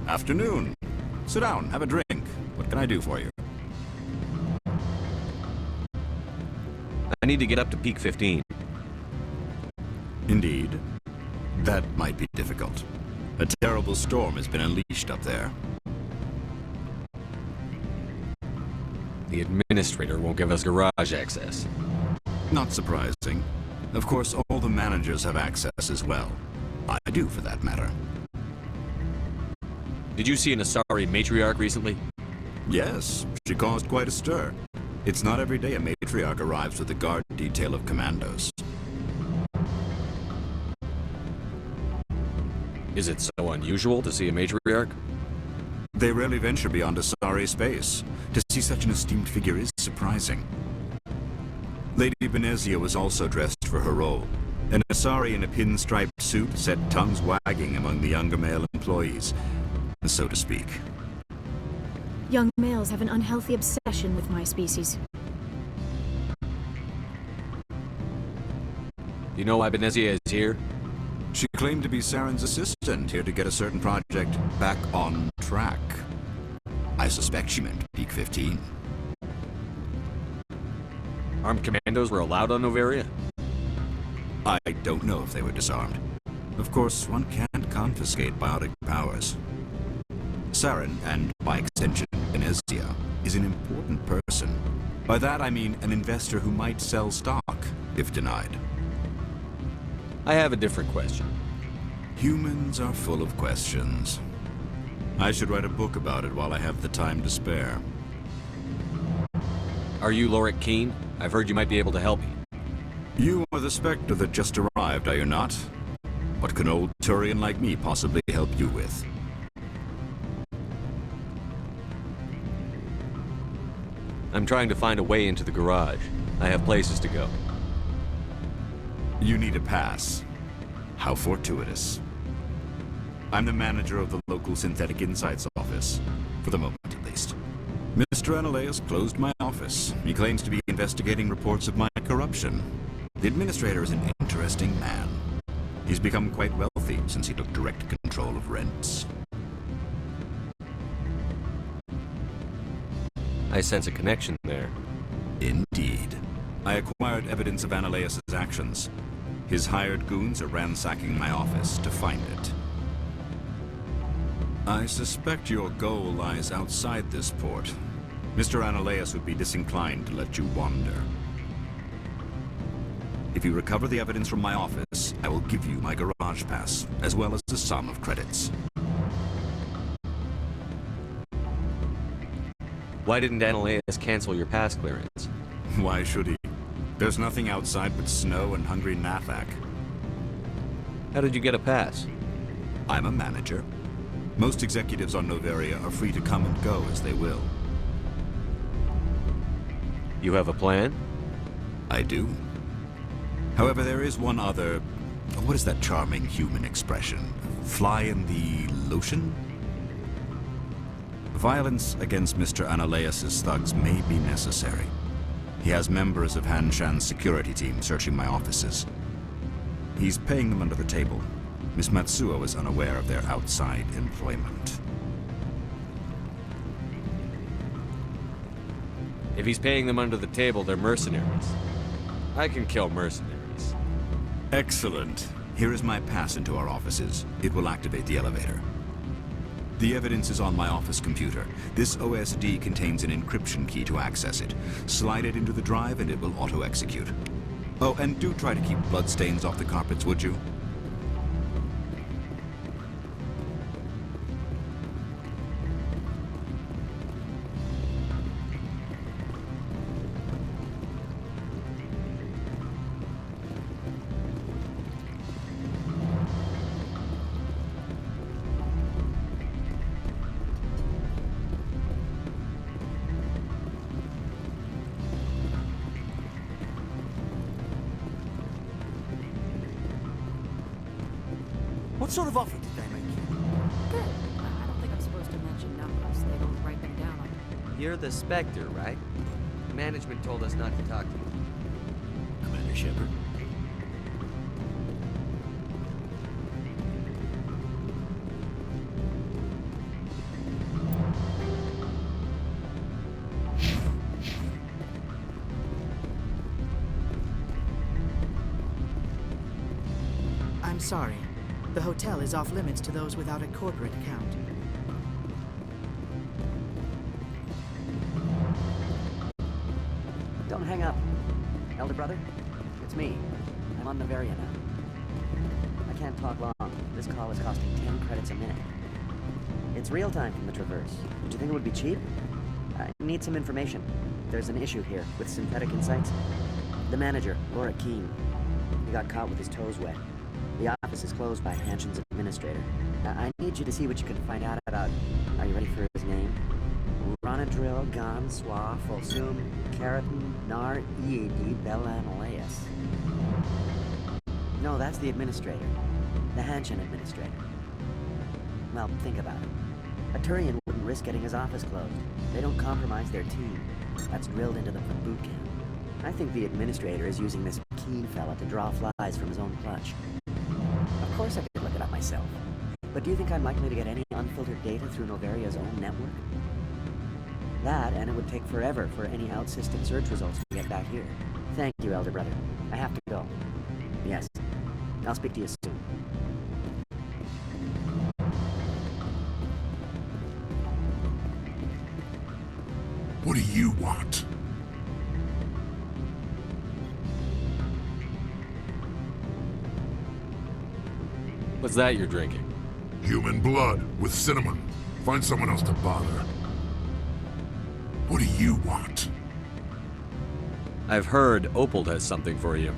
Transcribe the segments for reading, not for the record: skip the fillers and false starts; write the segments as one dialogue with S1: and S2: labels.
S1: Afternoon. Sit down, have a drink. What can I do for you?
S2: I need to get up to peak 15.
S1: Indeed. That might be difficult. A terrible storm has been unleashed up there.
S2: The administrator won't give us garage access.
S1: Not surprising. Of course, all the managers have access as well. I do, for that matter.
S2: Did you see an Asari Matriarch recently?
S1: Yes, she caused quite a stir. It's not every day a Matriarch arrives with a guard detail of commandos.
S2: Is it so unusual to see a Matriarch?
S1: They rarely venture beyond Asari space. To see such an esteemed figure is surprising. Lady Benezia was also dressed for her role. An Asari in a pinstriped suit set tongues wagging among the younger male employees, so to speak.
S3: Young males have an unhealthy obsession with my species.
S2: You know why Benezia is here?
S1: She claimed to be Saren's assistant, here to get a certain project back on track. I suspect she meant peak 15.
S2: Armed commandos were allowed on Noveria?
S1: I don't know if they were disarmed. Of course, one can't confiscate biotic powers. Saren, and by extension Benezia, is an important person. By that I mean an investor who might sell stock, if denied.
S2: I have a different question.
S1: Humans are full of questions. I should write a book about it while I have the time to spare.
S2: Are you Lorik Keen? I've heard you might be able to help me.
S1: You are the Spectre that just arrived, are you not? What can old Turian like me possibly help you with?
S2: I'm trying to find a way into the garage. I have places to go.
S1: You need a pass. How fortuitous. I'm the manager of the local Synthetic Insights office. For the moment, at least. Mr. Analeus closed my office. He claims to be investigating reports of my corruption. The administrator is an interesting man. He's become quite wealthy since he took direct control of rents.
S2: I sense a connection there.
S1: Indeed. I acquired evidence of Analeus' actions. His hired goons are ransacking my office to find it. I suspect your goal lies outside this port. Mr. Analeus would be disinclined to let you wander. If you recover the evidence from my office, I will give you my garage pass, as well as a sum of credits.
S2: Why didn't Analeus cancel your pass clearance?
S1: Why should he? There's nothing outside but snow and hungry Nathak.
S2: How did you get a pass?
S1: I'm a manager. Most executives on Noveria are free to come and go as they will.
S2: You have a plan?
S1: I do. However, there is one other... What is that charming human expression? Fly in the lotion? Violence against Mr. Analeus' thugs may be necessary. He has members of Hanshan's security team searching my offices. He's paying them under the table. Miss Matsuo is unaware of their outside employment.
S2: If he's paying them under the table, they're mercenaries. I can kill mercenaries.
S1: Excellent. Here is my pass into our offices. It will activate the elevator. The evidence is on my office computer. This OSD contains an encryption key to access it. Slide it into the drive and it will auto-execute. Oh, and do try to keep bloodstains off the carpets, would you?
S4: What sort of offer did they make you?
S3: Good. I don't think I'm supposed to mention numbers. They don't write them down on...
S5: You're the Spectre, right? Management told us not to talk to you.
S4: Commander Shepard?
S6: I'm sorry. The hotel is off limits to those without a corporate account.
S7: Don't hang up. Elder brother, it's me. I'm on Noveria now. I can't talk long. This call is costing 10 credits a minute. It's real time from the Traverse. Did you think it would be cheap? I need some information. There's an issue here with synthetic insights. The manager, Laura Keene. He got caught with his toes wet. The office is closed by Hanshen's administrator. I need you to see what you can find out about... Are you ready for his name? Ronadril Gan Swa Folsum Keratin Nar Ead Belan Aleas. No, that's the administrator. The Hanshen administrator. Well, think about it. A Turian wouldn't risk getting his office closed. They don't compromise their team. That's drilled into them from boot camp. I think the administrator is using this Keene fella to draw flies from his own clutch. Of course I could look it up myself. But do you think I'm likely to get any unfiltered data through Noveria's own network? That, and it would take forever for any out-system search results to get back here. Thank you, Elder Brother. I have to go. Yes. I'll speak to you soon.
S8: What do you want?
S2: What's that you're drinking?
S8: Human blood with cinnamon. Find someone else to bother. What do you want?
S2: I've heard Opal has something for you.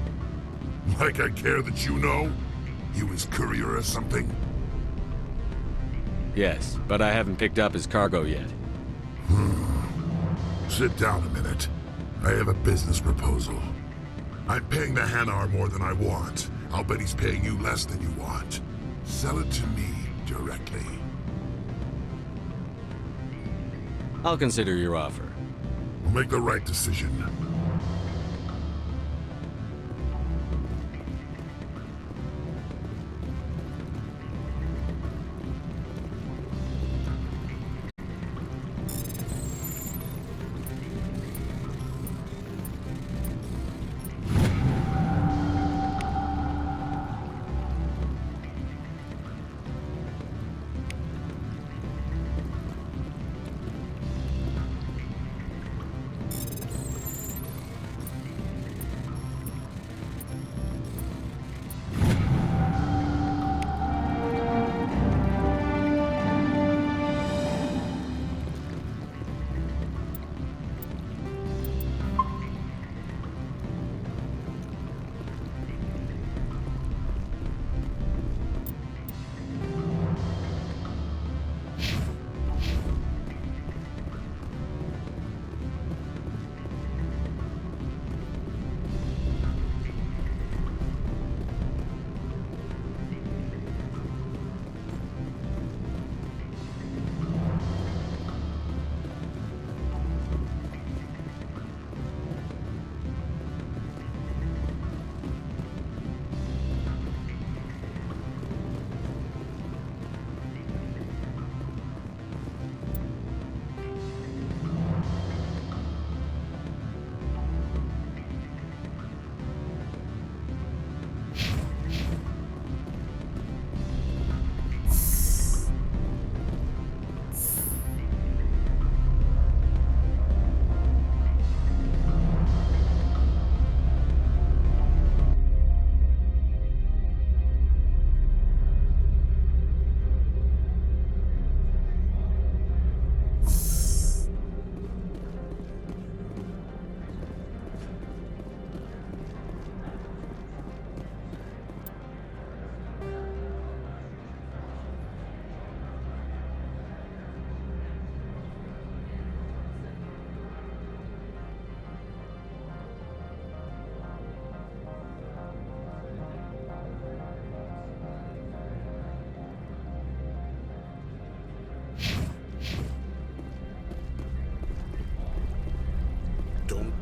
S8: Like I care that you know? You his courier or something?
S2: Yes, but I haven't picked up his cargo yet.
S8: Sit down a minute. I have a business proposal. I'm paying the Hanar more than I want. I'll bet he's paying you less than you want. Sell it to me directly.
S2: I'll consider your offer.
S8: We'll make the right decision.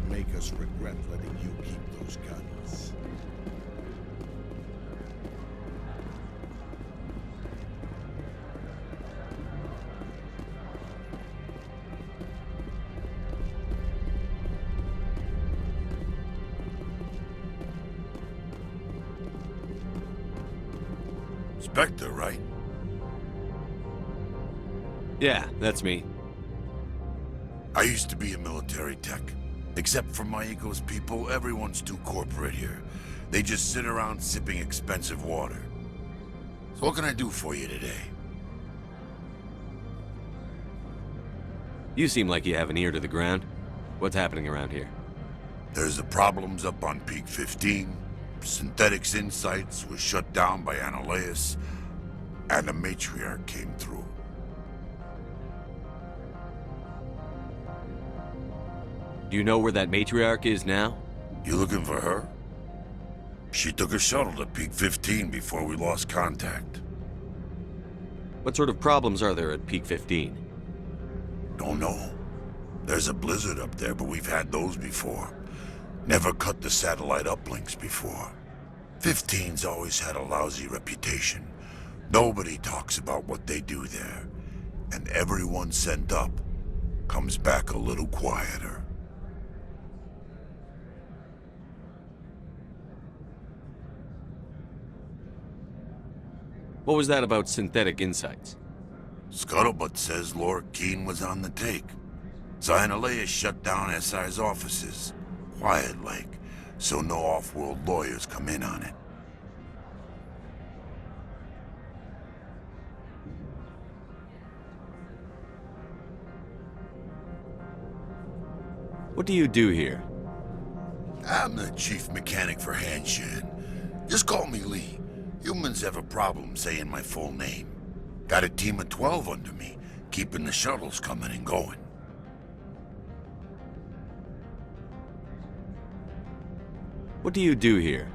S9: Make us regret letting you keep those guns.
S10: Spectre, right?
S2: Yeah, that's me.
S10: I used to be a military tech. Except for my ego's people, everyone's too corporate here. They just sit around sipping expensive water. So what can I do for you today?
S2: You seem like you have an ear to the ground. What's happening around here?
S10: There's the problems up on Peak 15. Synthetics Insights was shut down by Analeas. And the Matriarch came through.
S2: Do you know where that Matriarch is now?
S10: You looking for her? She took a shuttle to Peak 15 before we lost contact.
S2: What sort of problems are there at Peak 15?
S10: Don't know. There's a blizzard up there, but we've had those before. Never cut the satellite uplinks before. 15's always had a lousy reputation. Nobody talks about what they do there. And everyone sent up comes back a little quieter.
S2: What was that about synthetic insights?
S10: Scuttlebutt says Laura Keene was on the take. Analeas shut down SI's offices. Quiet like, so no off-world lawyers come in on it.
S2: What do you do here?
S10: I'm the chief mechanic for Hanshan. Just call me Lee. Humans have a problem saying my full name. Got a team of 12 under me, keeping the shuttles coming and going.
S2: What do you do here?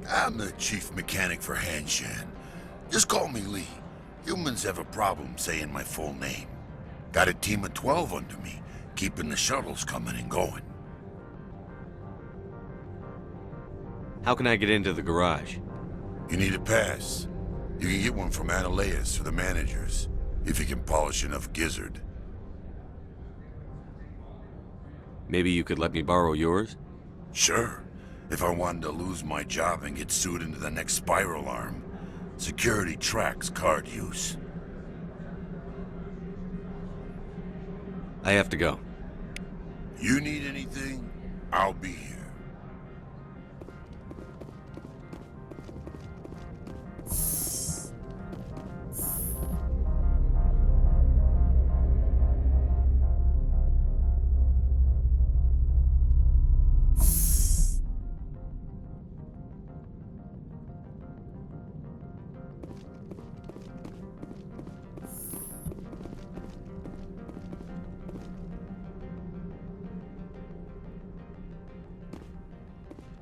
S10: I'm the chief mechanic for Hanshan. Just call me Lee. Humans have a problem saying my full name. Got a team of 12 under me, keeping the shuttles coming and going.
S2: How can I get into the garage?
S10: You need a pass. You can get one from Analeas or the managers, if you can polish enough gizzard.
S2: Maybe you could let me borrow yours?
S10: Sure. If I wanted to lose my job and get sued into the next spiral arm, security tracks card use.
S2: I have to go.
S10: You need anything, I'll be here.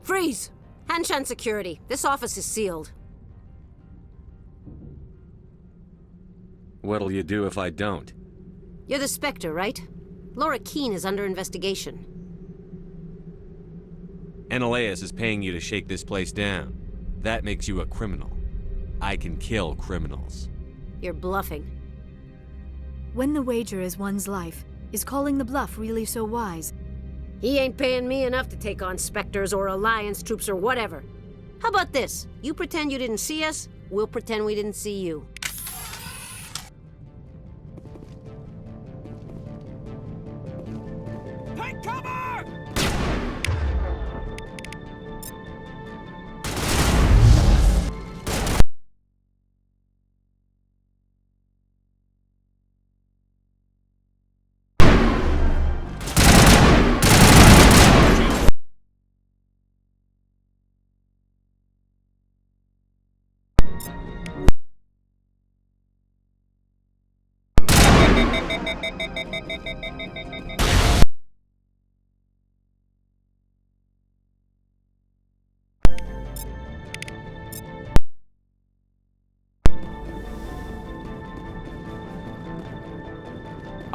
S3: Freeze! Hanshan security. This office is sealed.
S2: What'll you do if I don't?
S3: You're the Spectre, right? Laura Keene is under investigation.
S2: Analeas is paying you to shake this place down. That makes you a criminal. I can kill criminals.
S3: You're bluffing.
S11: When the wager is one's life, is calling the bluff really so wise?
S3: He ain't paying me enough to take on Spectres or Alliance troops or whatever. How about this? You pretend you didn't see us, we'll pretend we didn't see you.
S4: Take cover!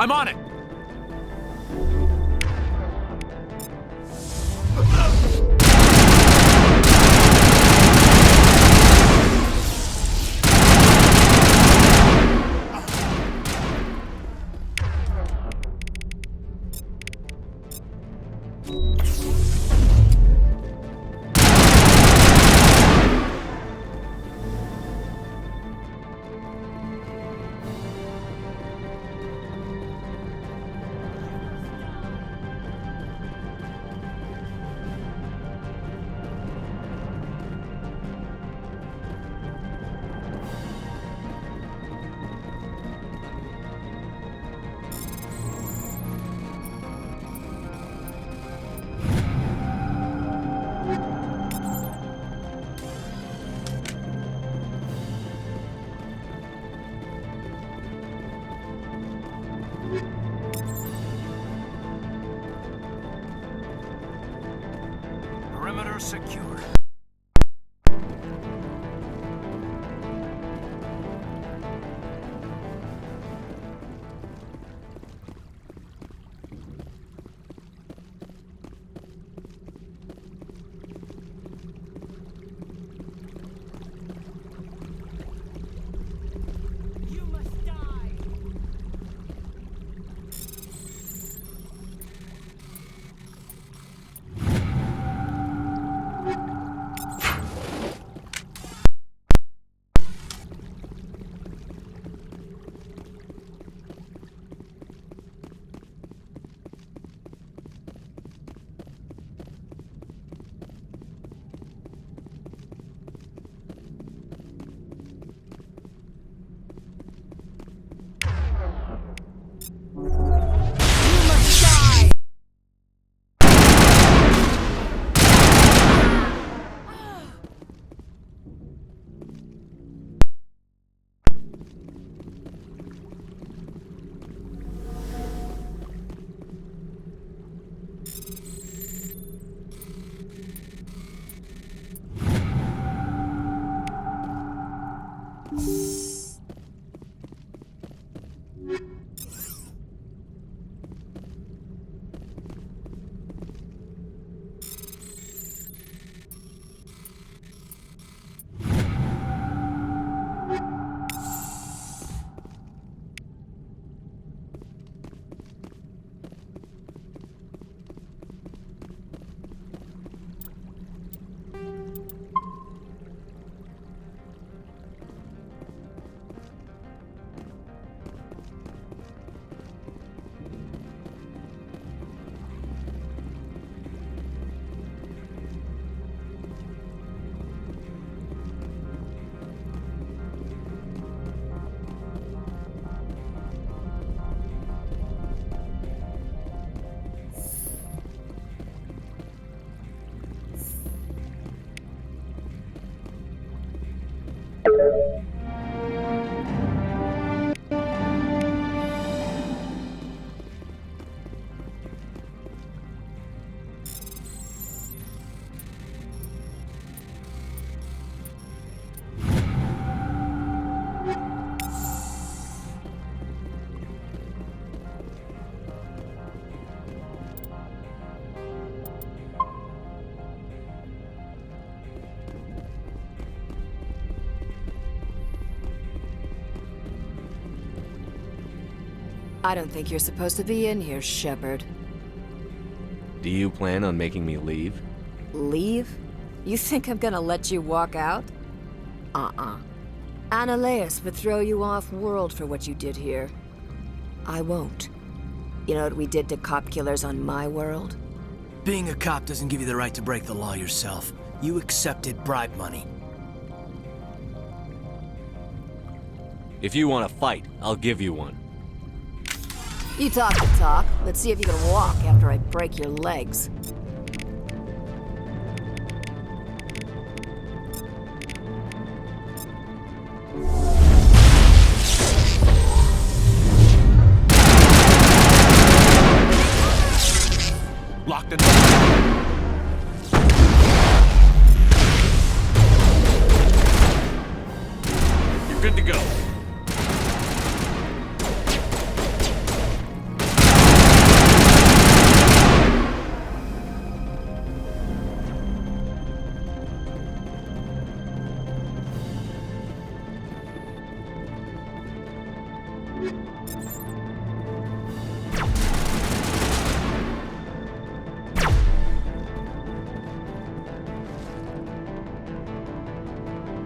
S2: I'm on it!
S12: Perimeter secure.
S13: I don't think you're supposed to be in here, Shepard.
S2: Do you plan on making me leave?
S13: Leave? You think I'm gonna let you walk out? Annaleus would throw you off-world for what you did here. I won't. You know what we did to cop killers on my world?
S12: Being a cop doesn't give you the right to break the law yourself. You accepted bribe money.
S2: If you want to fight, I'll give you one.
S13: You talk the talk. Let's see if you can walk after I break your legs.
S12: Locked and loaded.
S2: You're good to go.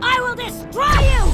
S3: I will destroy you!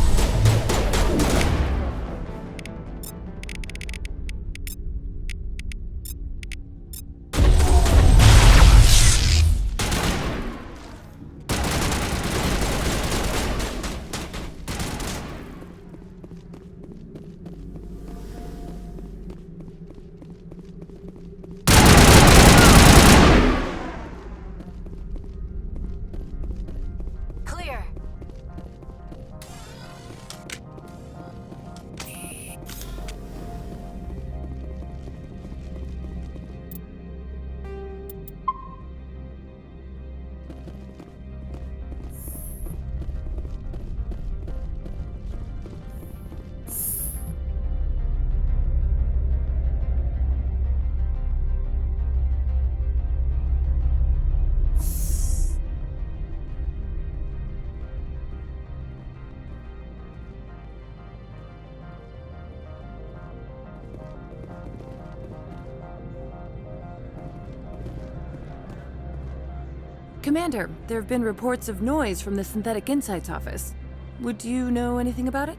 S14: Commander, there have been reports of noise from the Synthetic Insights office. Would you know anything about it?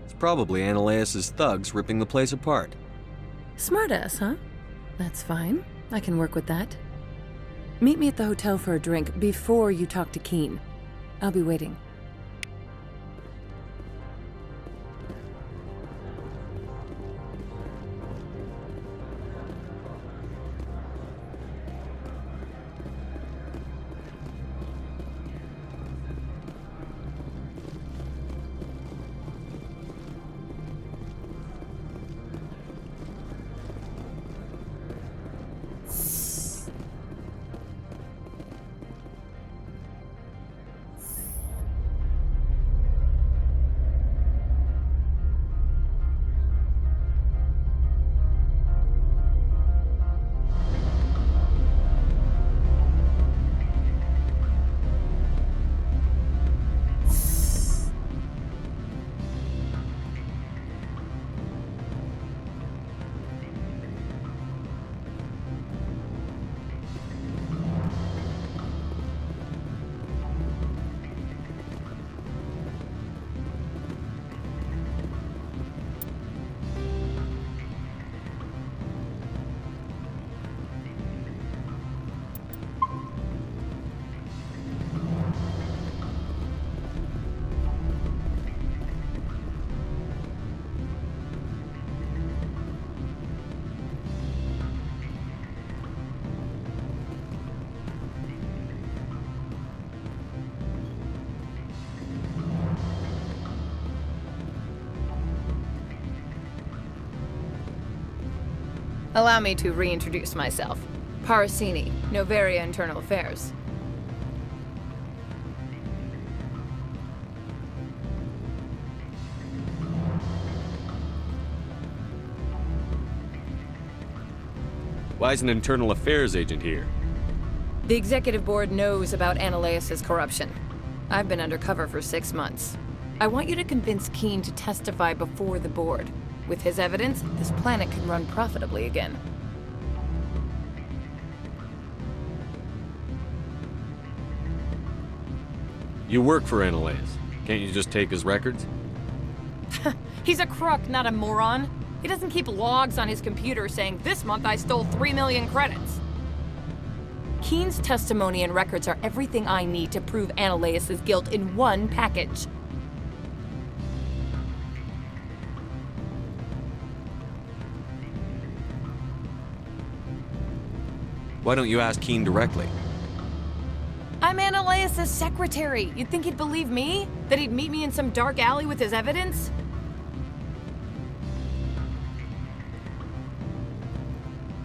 S2: It's probably Ananias' thugs ripping the place apart.
S14: Smartass, huh? That's fine. I can work with that. Meet me at the hotel for a drink before you talk to Keen. I'll be waiting.
S15: Allow me to reintroduce myself. Parasini, Noveria Internal Affairs.
S2: Why is an internal affairs agent here?
S15: The executive board knows about Ananias' corruption. I've been undercover for 6 months. I want you to convince Keen to testify before the board. With his evidence, this planet can run profitably again.
S2: You work for Ananias. Can't you just take his records?
S15: He's a crook, not a moron. He doesn't keep logs on his computer saying, "This month I stole 3 million credits." Keen's testimony and records are everything I need to prove Ananias' guilt in one package.
S2: Why don't you ask Keen directly?
S15: I'm Ananias' secretary. You'd think he'd believe me? That he'd meet me in some dark alley with his evidence?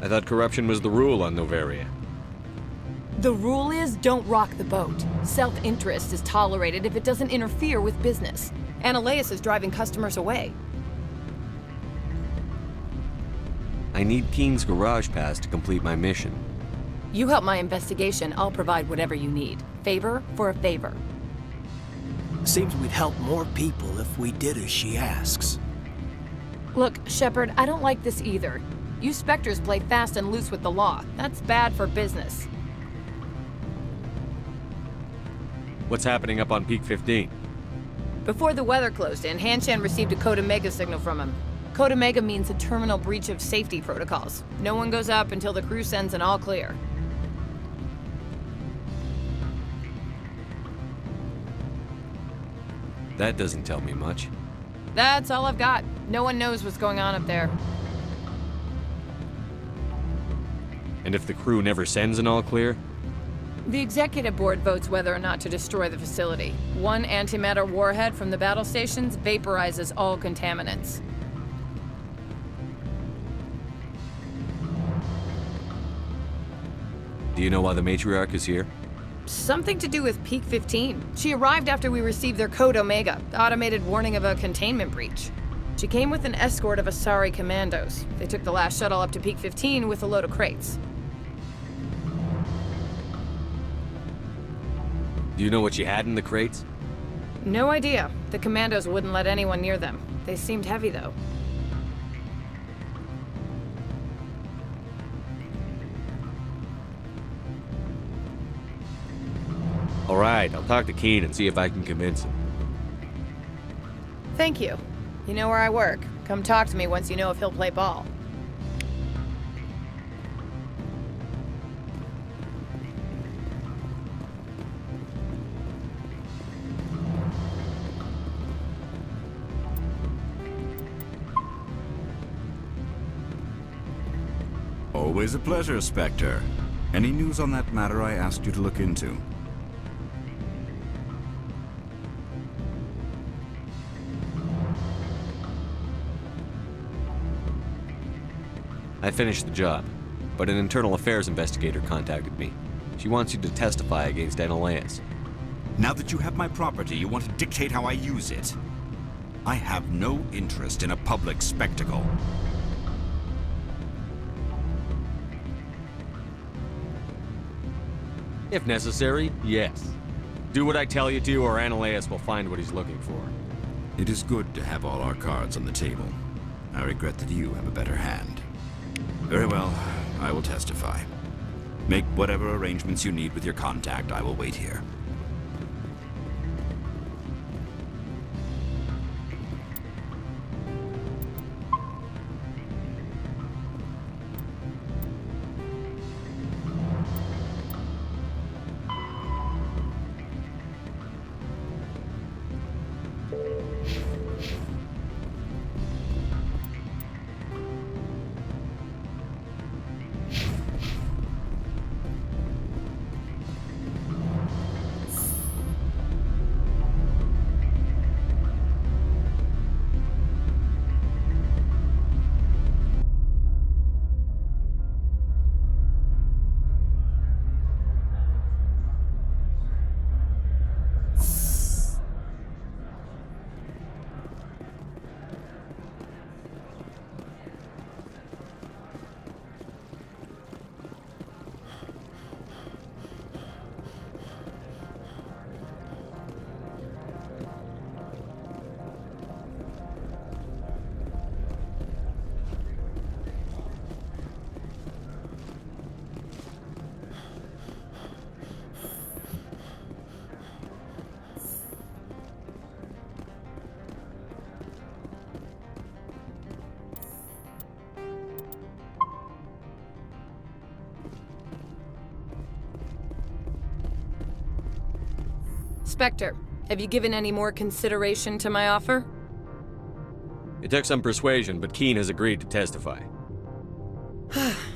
S2: I thought corruption was the rule on Noveria.
S15: The rule is, don't rock the boat. Self-interest is tolerated if it doesn't interfere with business. Ananias is driving customers away.
S2: I need Keen's garage pass to complete my mission.
S15: You help my investigation, I'll provide whatever you need. Favor for a favor.
S12: Seems we'd help more people if we did as she asks.
S15: Look, Shepard, I don't like this either. You Spectres play fast and loose with the law. That's bad for business.
S2: What's happening up on Peak 15?
S15: Before the weather closed in, Hanshan received a Code Omega signal from him. Code Omega means a terminal breach of safety protocols. No one goes up until the crew sends an all clear.
S2: That doesn't tell me much.
S15: That's all I've got. No one knows what's going on up there.
S2: And if the crew never sends an all clear?
S15: The executive board votes whether or not to destroy the facility. One antimatter warhead from the battle stations vaporizes all contaminants.
S2: Do you know why the Matriarch is here?
S15: Something to do with Peak 15. She arrived after we received their Code Omega, automated warning of a containment breach. She came with an escort of Asari commandos. They took the last shuttle up to Peak 15 with a load of crates.
S2: Do you know what you had in the crates?
S15: No idea. The commandos wouldn't let anyone near them. They seemed heavy, though.
S2: Alright, I'll talk to Keen and see if I can convince him.
S15: Thank you. You know where I work. Come talk to me once you know if he'll play ball.
S1: Always a pleasure, Spectre. Any news on that matter I asked you to look into?
S2: I finished the job, but an internal affairs investigator contacted me. She wants you to testify against Analeas.
S1: Now that you have my property, you want to dictate how I use it. I have no interest in a public spectacle.
S2: If necessary, yes. Do what I tell you to, or Analeas will find what he's looking for.
S1: It is good to have all our cards on the table. I regret that you have a better hand. Very well, I will testify. Make whatever arrangements you need with your contact. I will wait here.
S15: Spectre, have you given any more consideration to my offer?
S2: It took some persuasion, but Keen has agreed to testify.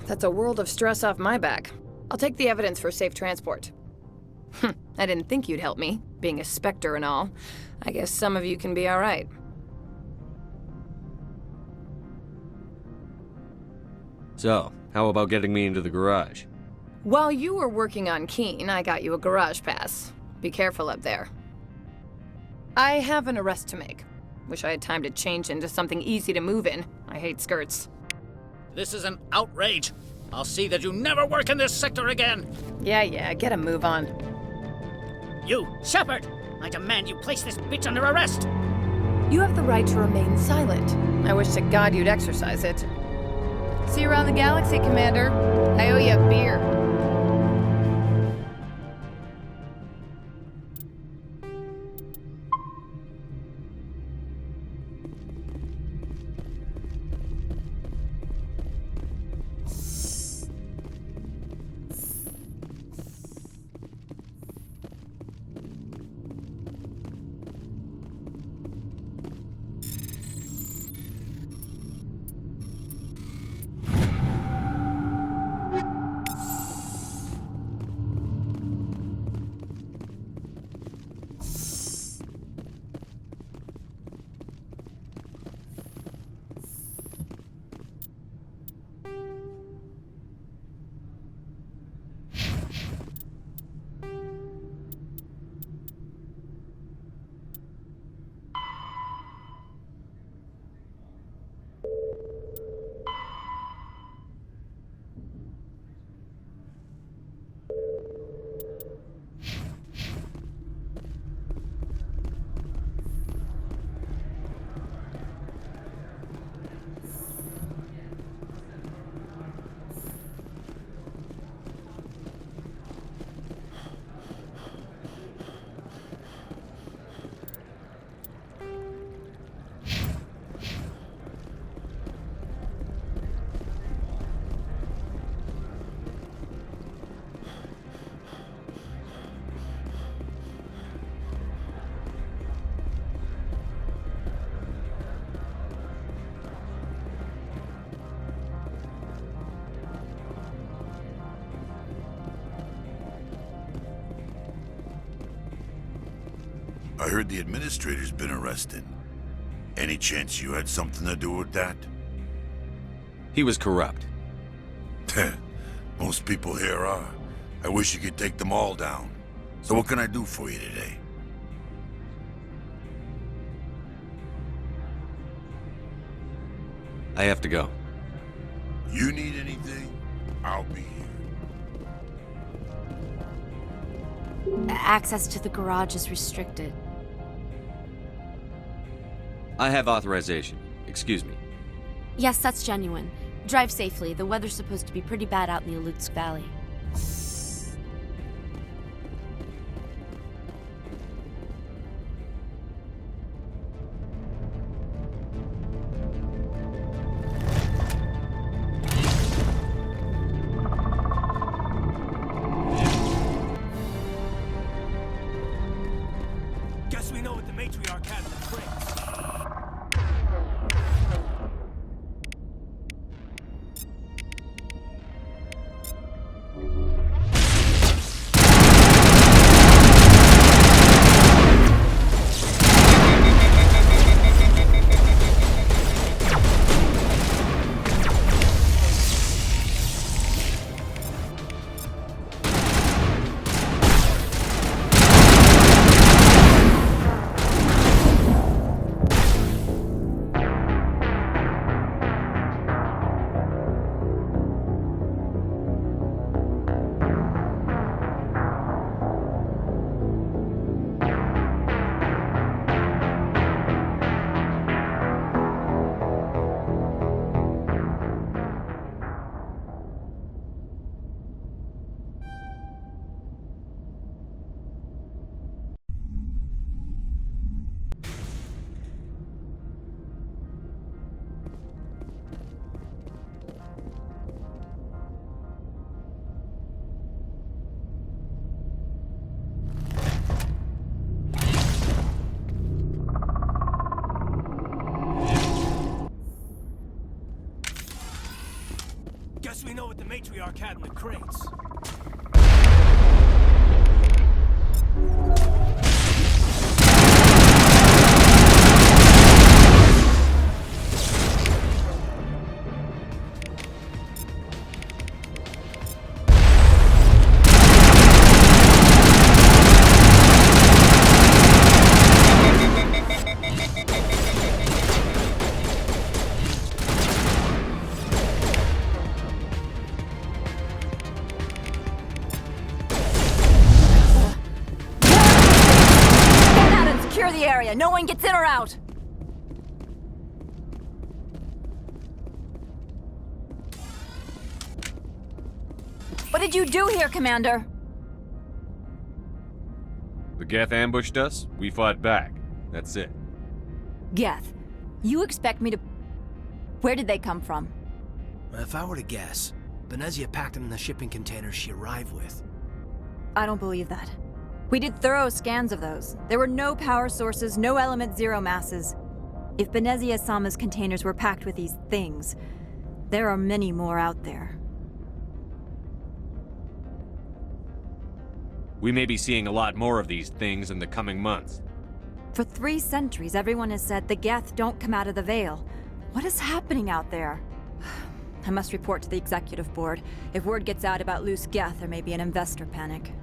S15: That's a world of stress off my back. I'll take the evidence for safe transport. I didn't think you'd help me, being a Spectre and all. I guess some of you can be alright.
S2: So, how about getting me into the garage?
S15: While you were working on Keen, I got you a garage pass. Be careful up there. I have an arrest to make. Wish I had time to change into something easy to move in. I hate skirts.
S16: This is an outrage. I'll see that you never work in this sector again.
S15: Yeah, get a move on.
S16: You, Shepard! I demand you place this bitch under arrest!
S15: You have the right to remain silent. I wish to God you'd exercise it. See you around the galaxy, Commander. I owe you a beer.
S10: I heard the administrator's been arrested. Any chance you had something to do with that?
S2: He was corrupt.
S10: Most people here are. I wish you could take them all down. So what can I do for you today?
S2: I have to go.
S10: You need anything? I'll be here.
S17: Access to the garage is restricted.
S2: I have authorization. Excuse me.
S17: Yes, that's genuine. Drive safely. The weather's supposed to be pretty bad out in the Alutsk Valley.
S12: Guess we know what the Matriarch had in the crates. Guess we know what the Matriarch had in the crates.
S11: The area. No one gets in or out. What did you do here, Commander?
S2: The Geth ambushed us, we fought back. That's it.
S11: Geth, you expect me to... Where did they come from?
S12: If I were to guess, Benezia packed them in the shipping containers she arrived with.
S11: I don't believe that. We did thorough scans of those. There were no power sources, no element zero masses. If Benezia-sama's containers were packed with these things, there are many more out there.
S2: We may be seeing a lot more of these things in the coming months.
S11: For 3 centuries, everyone has said the Geth don't come out of the Veil. What is happening out there? I must report to the executive board. If word gets out about loose Geth, there may be an investor panic.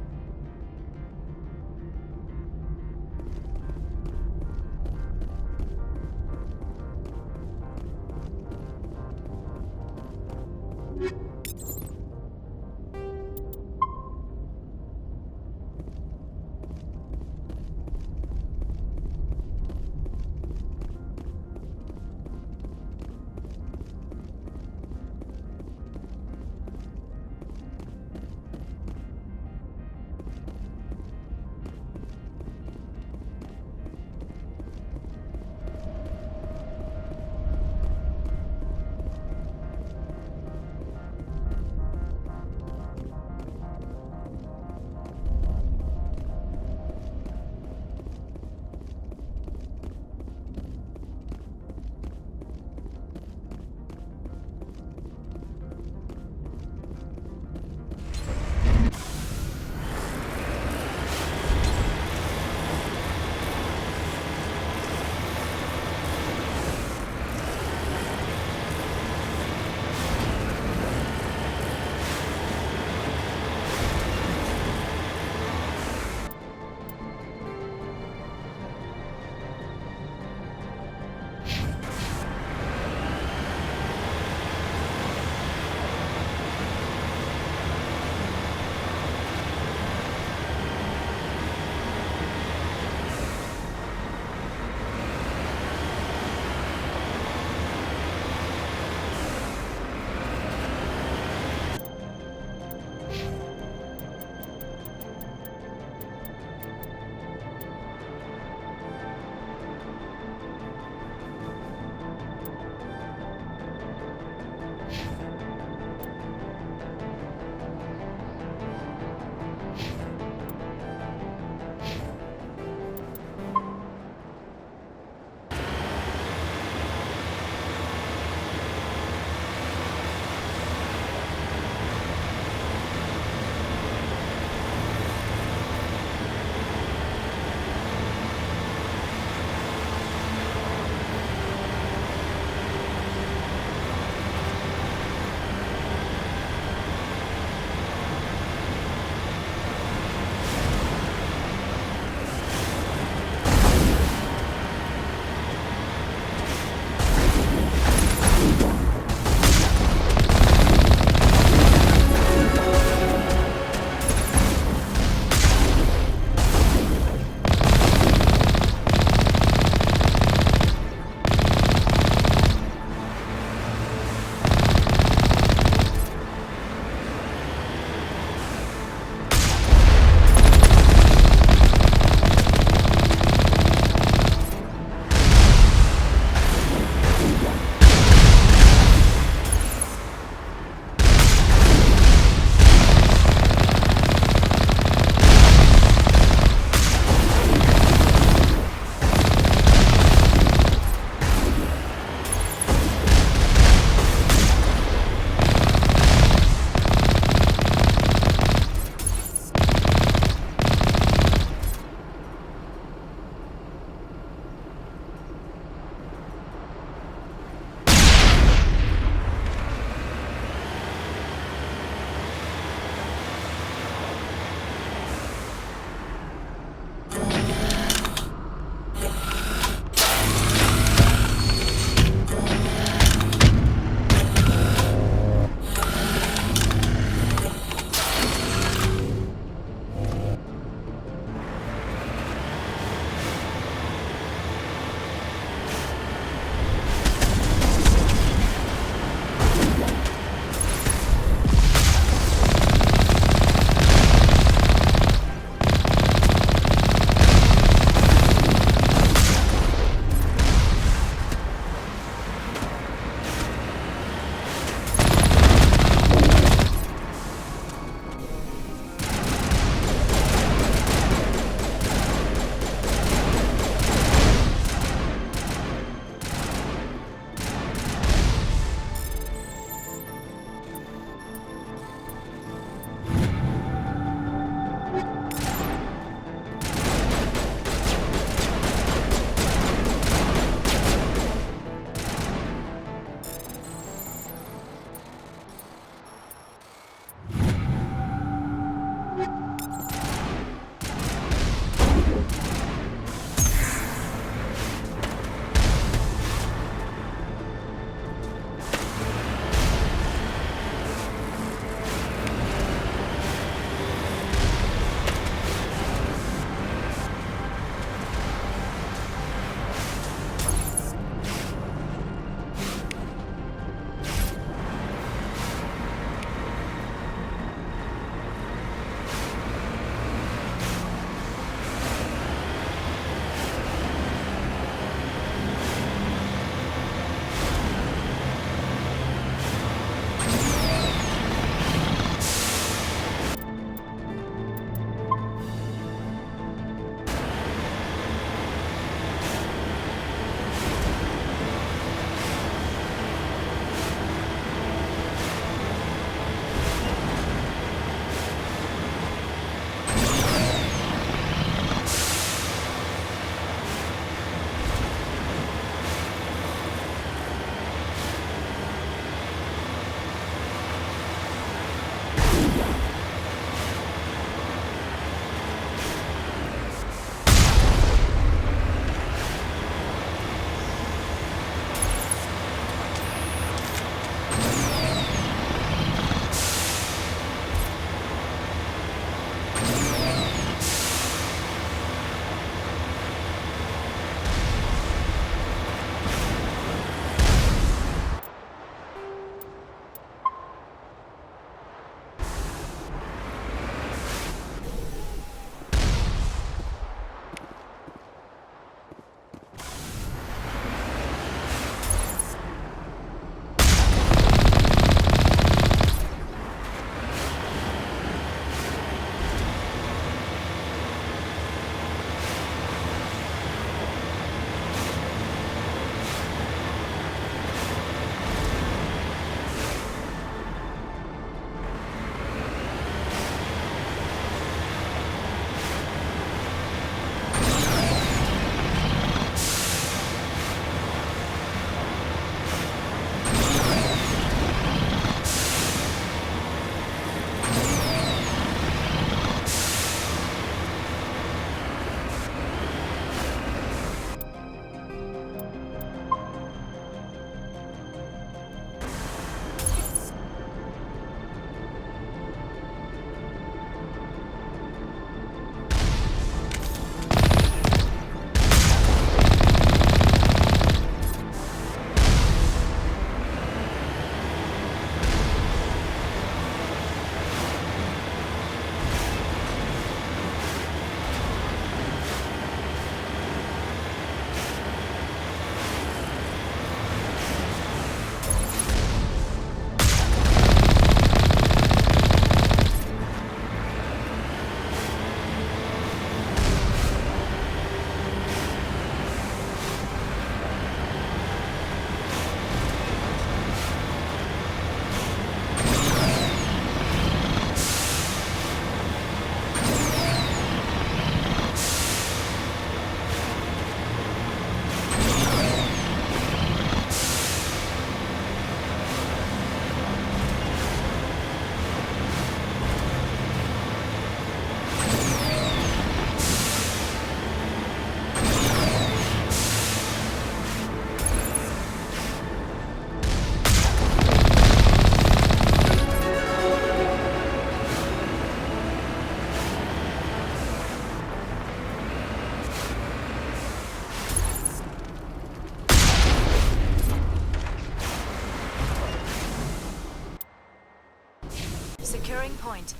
S13: Securing point.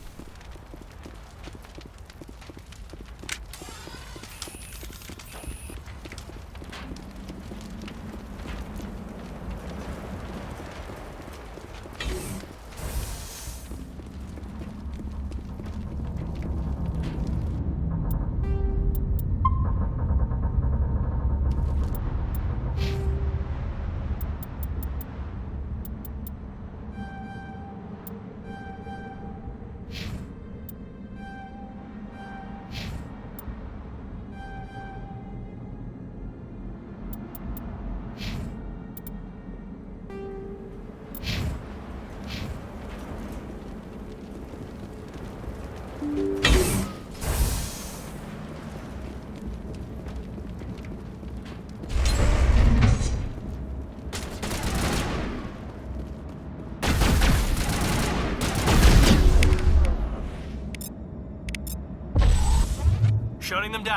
S12: Shutting them down.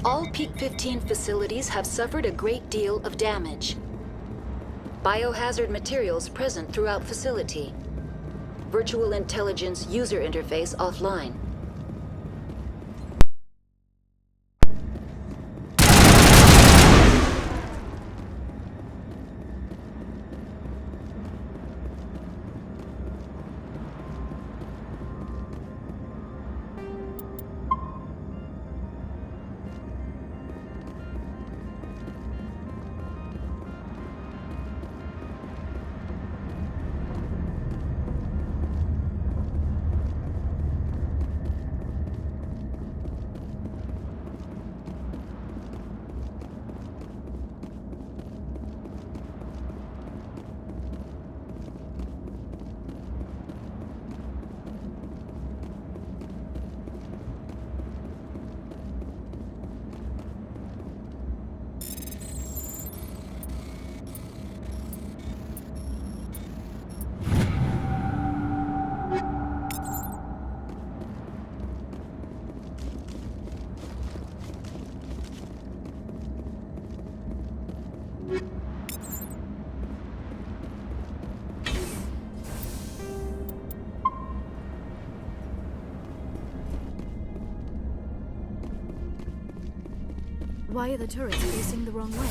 S13: All Peak 15 facilities have suffered a great deal of damage. Biohazard materials present throughout facility. Virtual intelligence user interface offline.
S11: Why are the turrets facing the wrong way?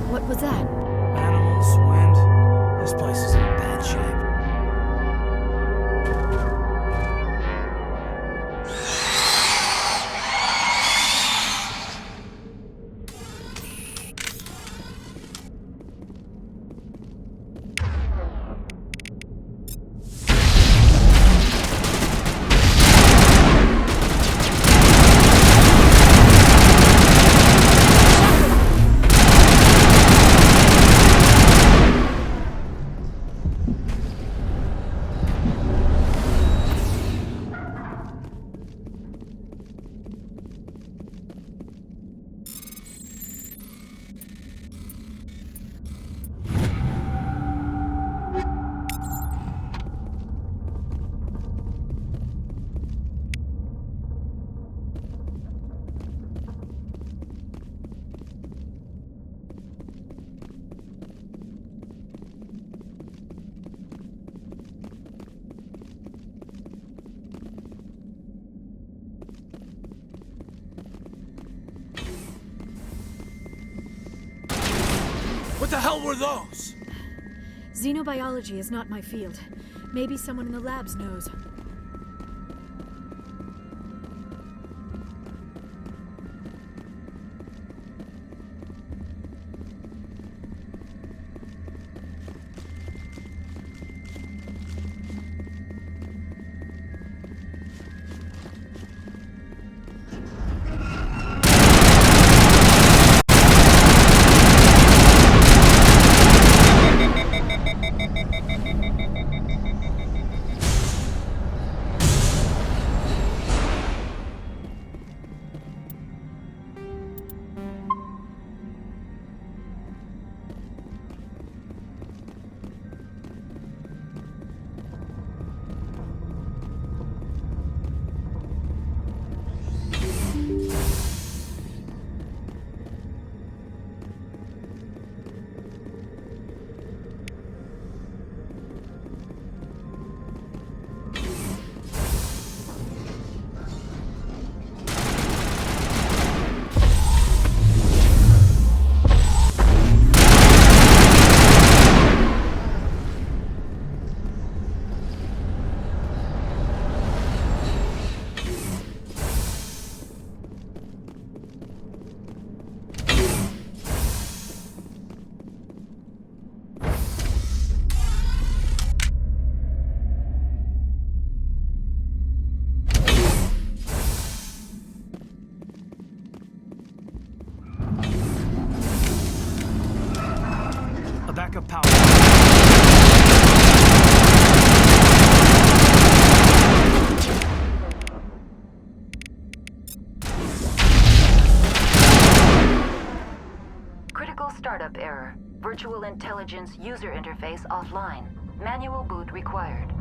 S11: What was that?
S12: Animals, wind. This place is in bad shape. What the hell were those?
S11: Xenobiology is not my field. Maybe someone in the labs knows.
S12: backup power.
S13: Critical startup error. Virtual intelligence user interface offline. Manual boot required.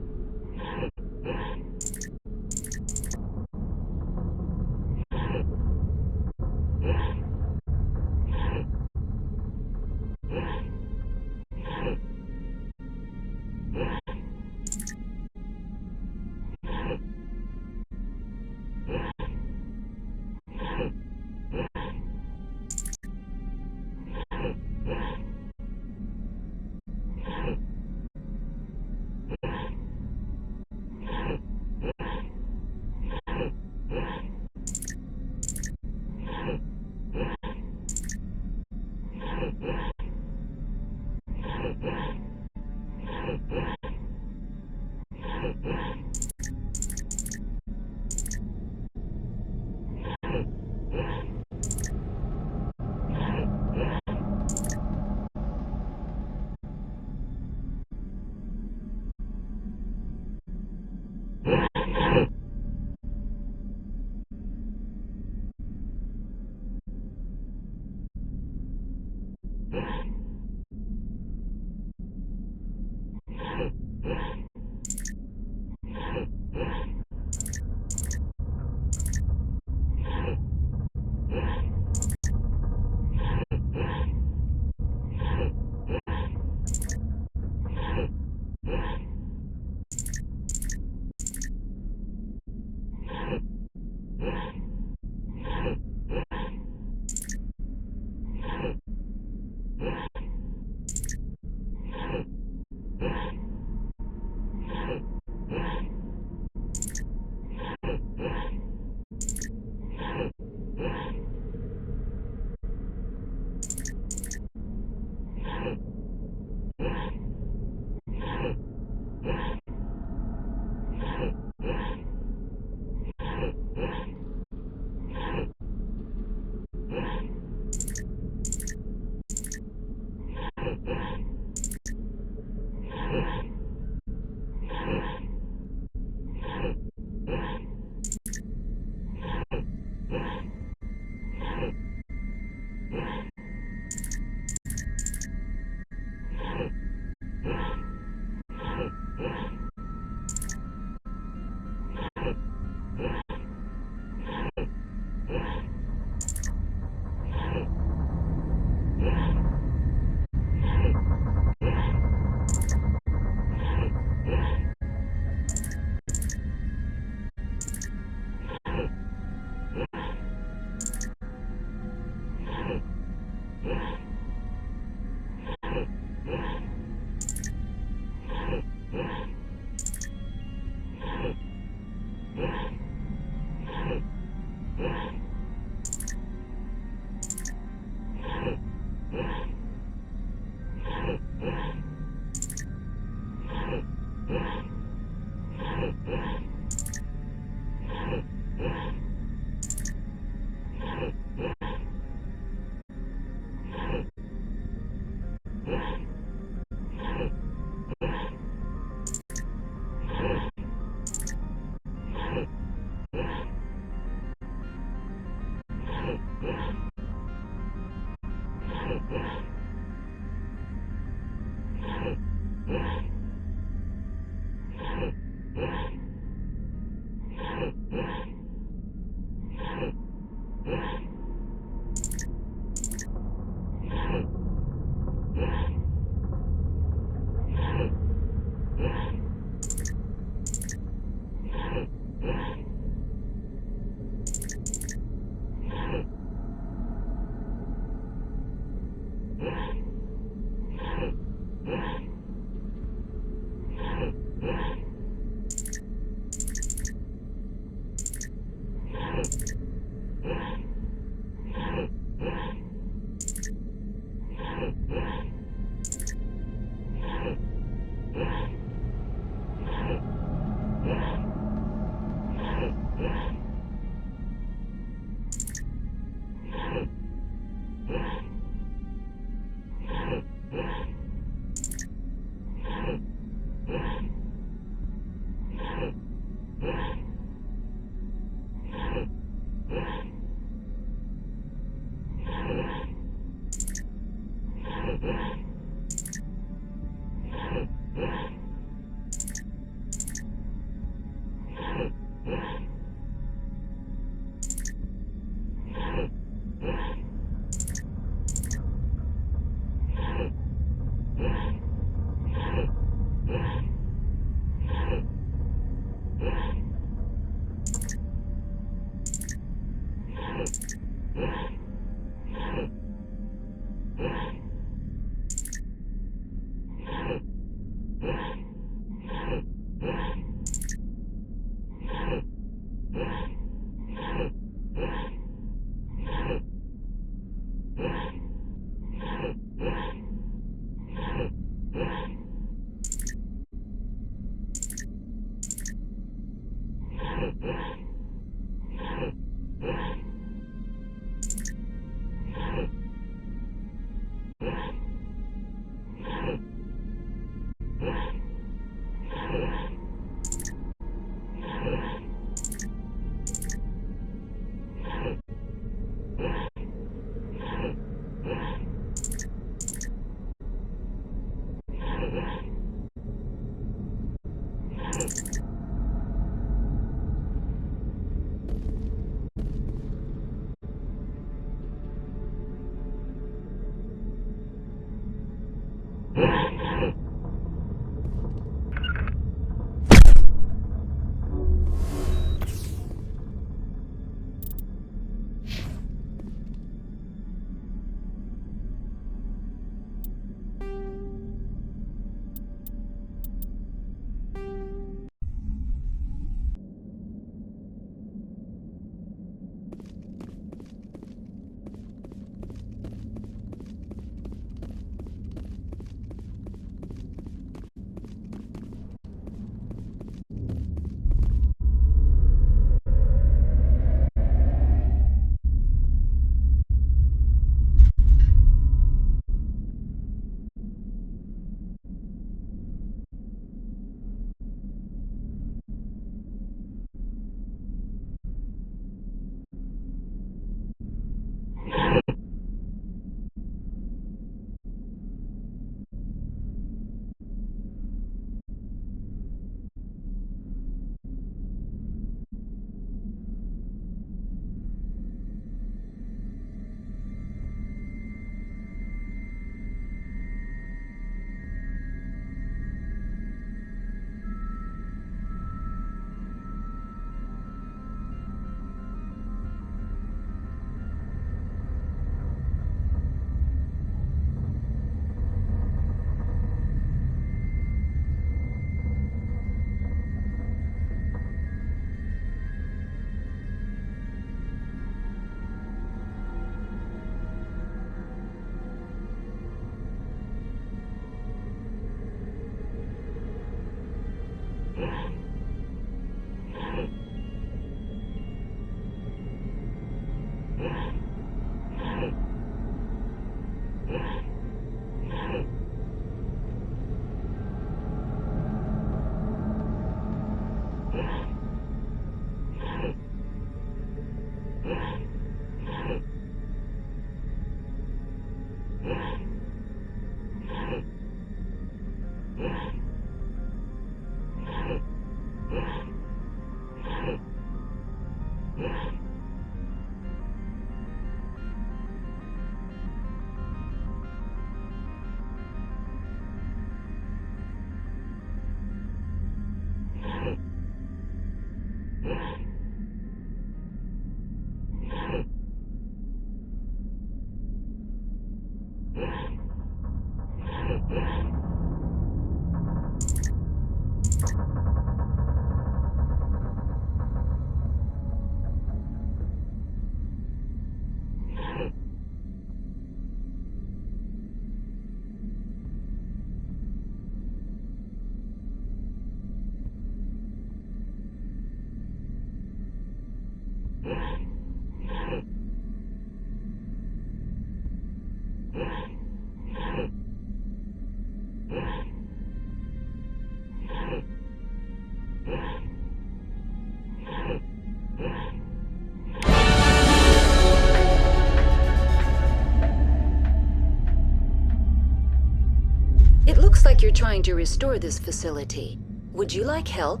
S13: It looks like you're trying to restore this facility. Would you like help?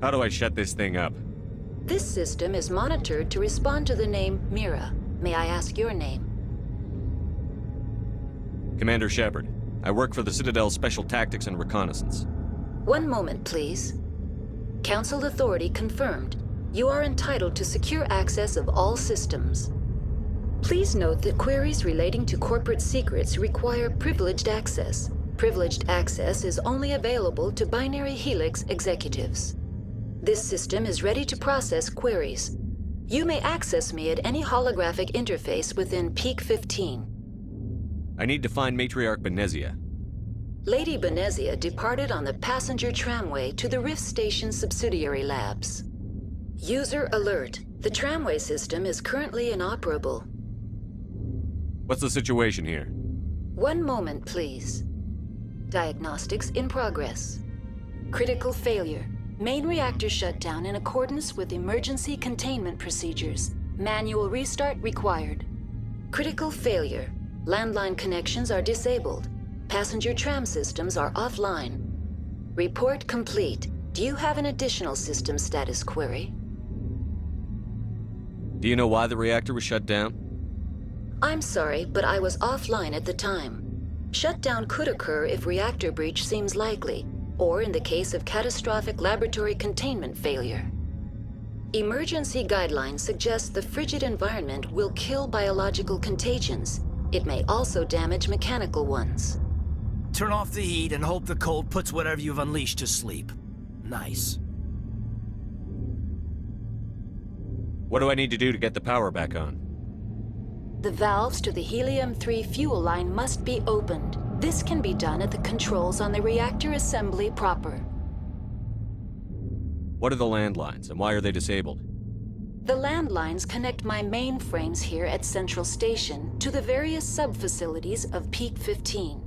S2: How do I shut this thing up?
S13: This system is monitored to respond to the name Mira. May I ask your name?
S2: Commander Shepard. I work for the Citadel's Special Tactics and Reconnaissance.
S13: One moment, please. Council authority confirmed. You are entitled to secure access of all systems. Please note that queries relating to corporate secrets require privileged access. Privileged access is only available to Binary Helix executives. This system is ready to process queries. You may access me at any holographic interface within Peak 15.
S2: I need to find Matriarch Benezia.
S13: Lady Benezia departed on the passenger tramway to the Rift Station subsidiary labs. User alert. The tramway system is currently inoperable.
S2: What's the situation here?
S13: One moment, please. Diagnostics in progress. Critical failure. Main reactor shut down in accordance with emergency containment procedures. Manual restart required. Critical failure. Landline connections are disabled. Passenger tram systems are offline. Report complete. Do you have an additional system status query?
S2: Do you know why the reactor was shut down?
S13: I'm sorry, but I was offline at the time. Shutdown could occur if reactor breach seems likely, or in the case of catastrophic laboratory containment failure. Emergency guidelines suggest the frigid environment will kill biological contagions. It may also damage mechanical ones.
S12: Turn off the heat and hope the cold puts whatever you've unleashed to sleep. Nice.
S2: What do I need to do to get the power back on?
S13: The valves to the helium-3 fuel line must be opened. This can be done at the controls on the reactor assembly proper.
S2: What are the landlines, and why are they disabled?
S13: The landlines connect my mainframes here at Central Station to the various sub-facilities of Peak 15.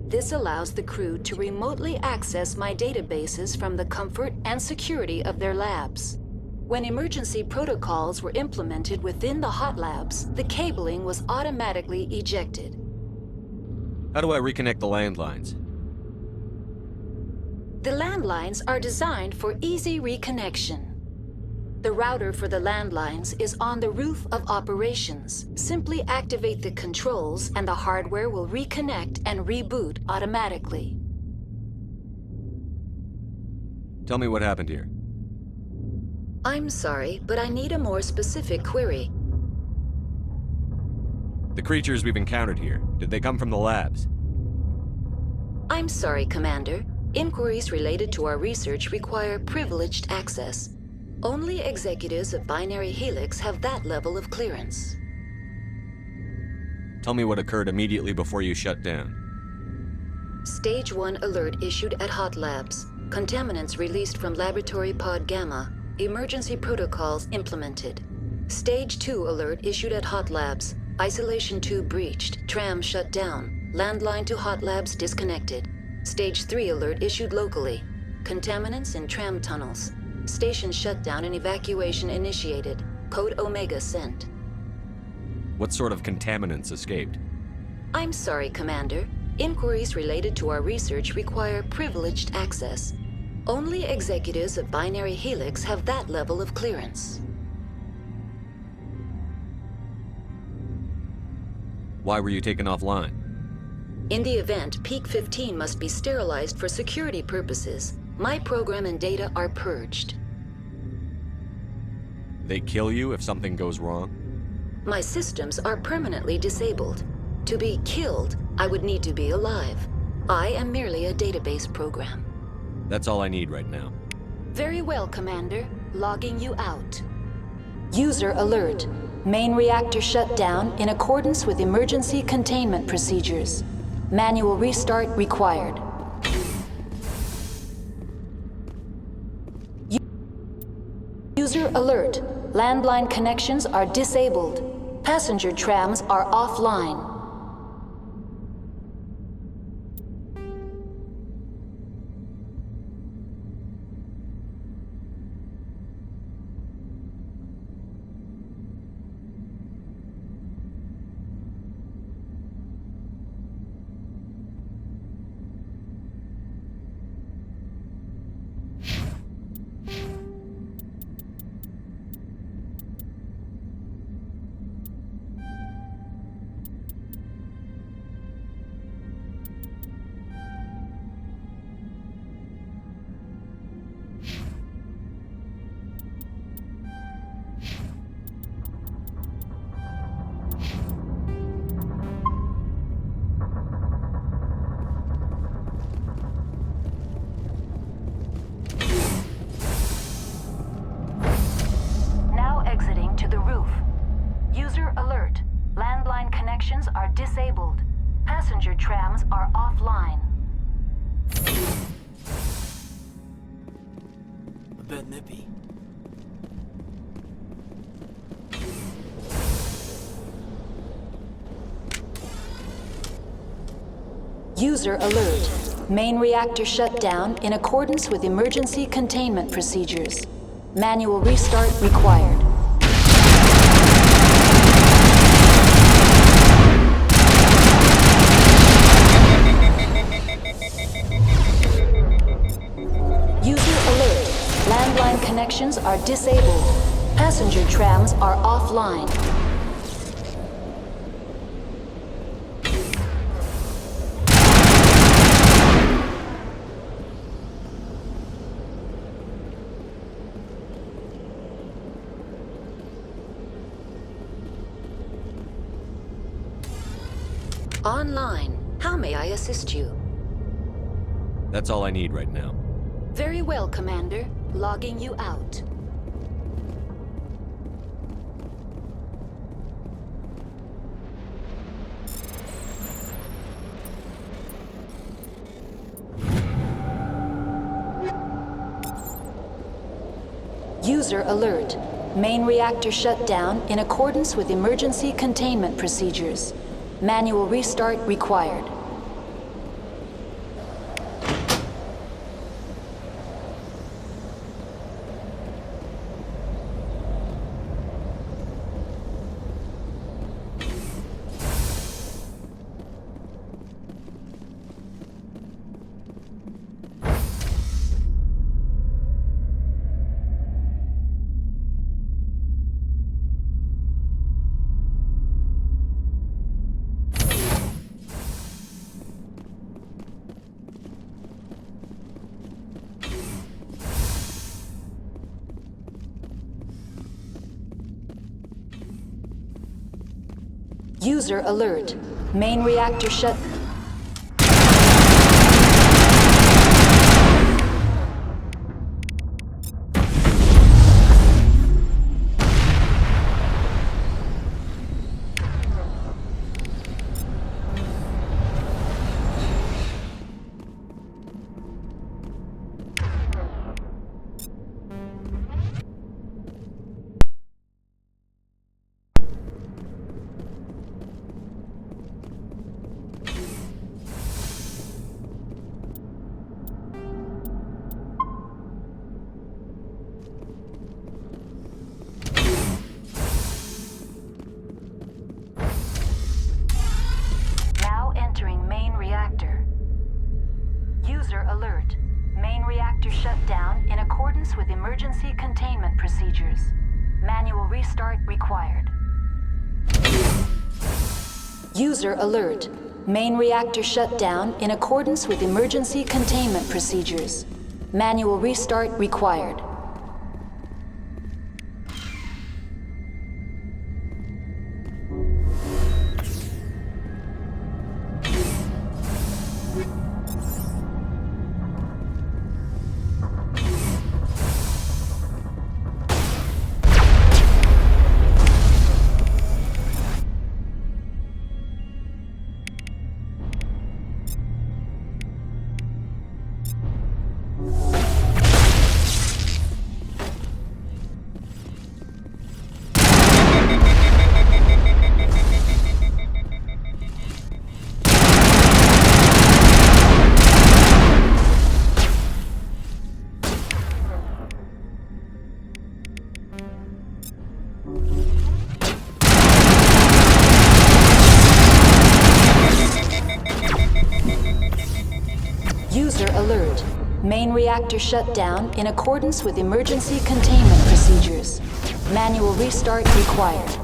S13: This allows the crew to remotely access my databases from the comfort and security of their labs. When emergency protocols were implemented within the hot labs, the cabling was automatically ejected.
S2: How do I reconnect the landlines?
S13: The landlines are designed for easy reconnection. The router for the landlines is on the roof of operations. Simply activate the controls and the hardware will reconnect and reboot automatically.
S2: Tell me what happened here.
S13: I'm sorry, but I need a more specific query.
S2: The creatures we've encountered here, did they come from the labs?
S13: I'm sorry, Commander. Inquiries related to our research require privileged access. Only executives of Binary Helix have that level of clearance.
S2: Tell me what occurred immediately before you shut down.
S13: Stage 1 alert issued at Hot Labs. Contaminants released from Laboratory Pod Gamma. Emergency protocols implemented. Stage 2 alert issued at Hot Labs. Isolation tube breached. Tram shut down. Landline to Hot Labs disconnected. Stage 3 alert issued locally. Contaminants in tram tunnels. Station shutdown and evacuation initiated. Code Omega sent.
S2: What sort of contaminants escaped?
S13: I'm sorry, Commander. Inquiries related to our research require privileged access. Only executives of Binary Helix have that level of clearance.
S2: Why were you taken offline?
S13: In the event, Peak 15 must be sterilized for security purposes. My program and data are purged.
S2: They kill you if something goes wrong?
S13: My systems are permanently disabled. To be killed, I would need to be alive. I am merely a database program.
S2: That's all I need right now.
S13: Very well, Commander. Logging you out. User alert. Main reactor shut down in accordance with emergency containment procedures. Manual restart required. User alert. Landline connections are disabled. Passenger trams are offline. Exiting to the roof. User alert. Landline connections are disabled. Passenger trams are offline.
S12: A bit nippy.
S13: User alert. Main reactor shut down in accordance with emergency containment procedures. Manual restart required. User alert. Landline connections are disabled. Passenger trams are offline. Online. How may I assist you?
S2: That's all I need right now.
S13: Very well, Commander. Logging you out. User alert. Main reactor shut down in accordance with emergency containment procedures. Manual restart required. User alert. Main reactor shut... with emergency containment procedures. Manual restart required. User alert. Main reactor shut down in accordance with emergency containment procedures. Manual restart required. User alert. Main reactor shut down in accordance with emergency containment procedures. Manual restart required.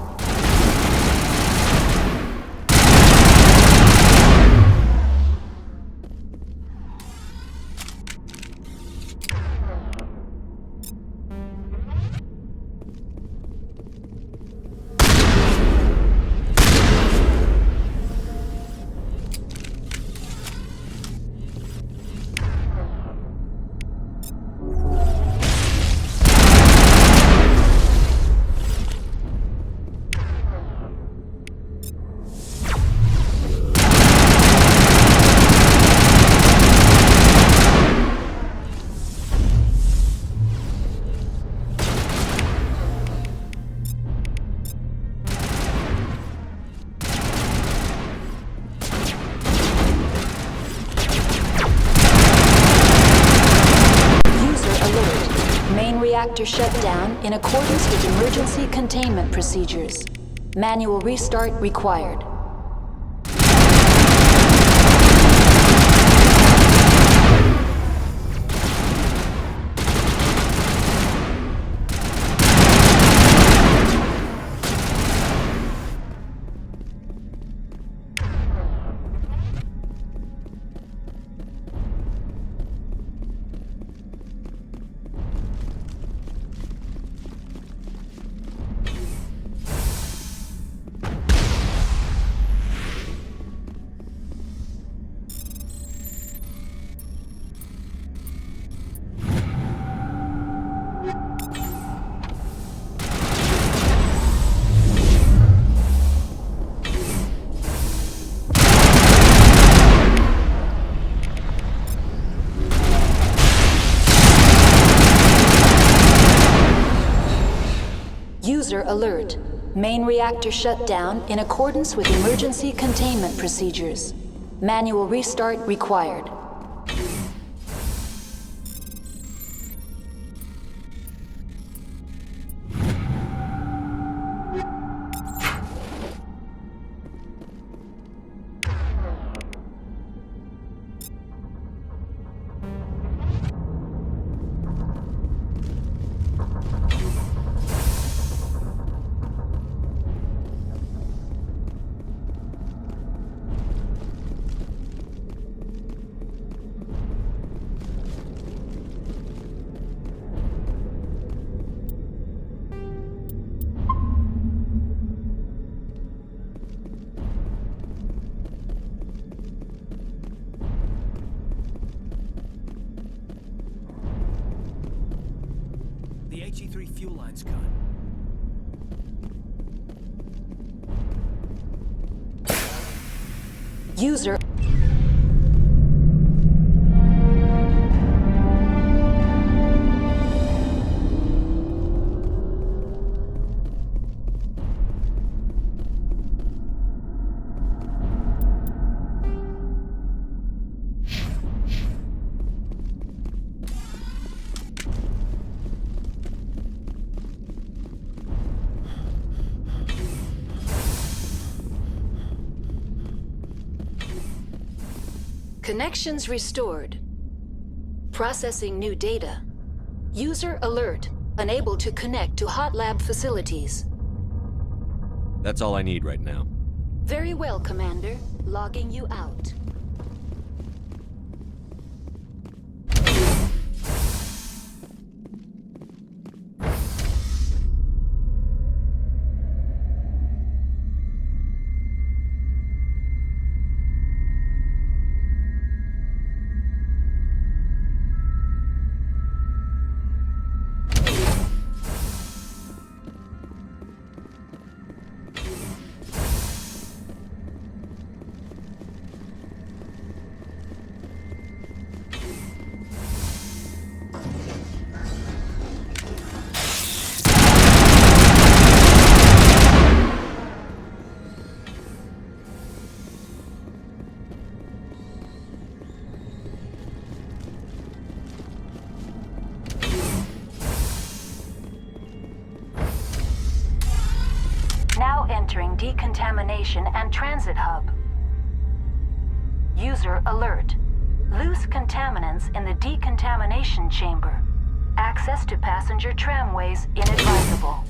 S13: Reactor shut down in accordance with emergency containment procedures. Manual restart required. User alert. Main reactor shut down in accordance with emergency containment procedures. Manual restart required.
S12: The HE3 fuel line's cut.
S13: User. Connections restored. Processing new data. User alert. Unable to connect to hot lab facilities.
S2: That's all I need right now.
S13: Very well, Commander. Logging you out.
S18: Now entering decontamination and transit hub. User alert. Loose contaminants in the decontamination chamber. Access to passenger tramways inadvisable.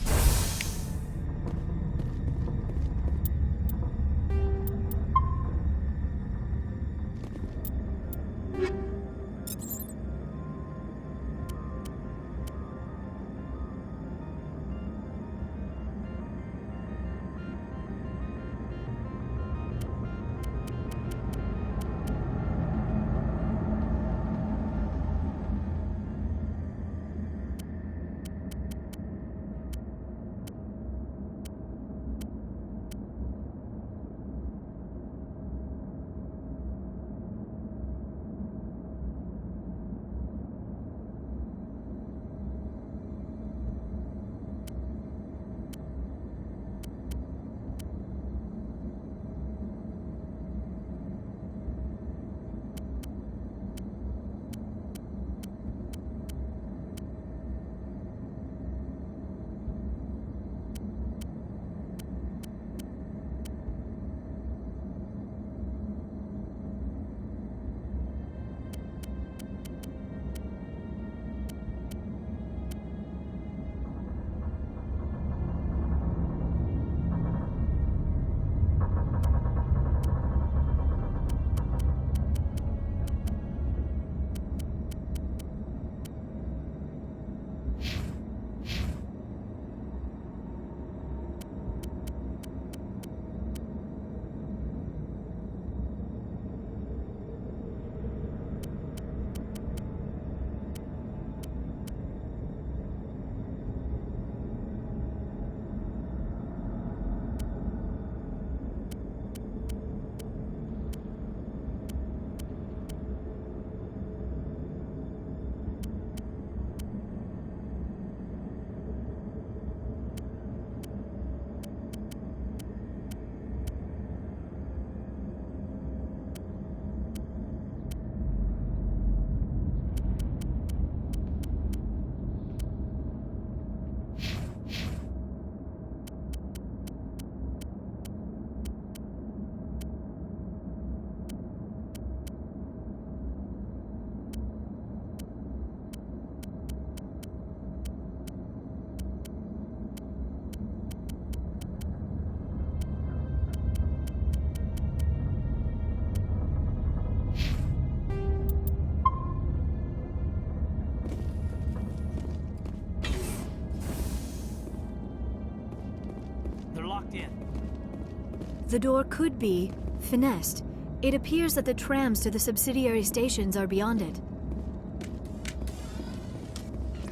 S19: The door could be finessed. It appears that the trams to the subsidiary stations are beyond it.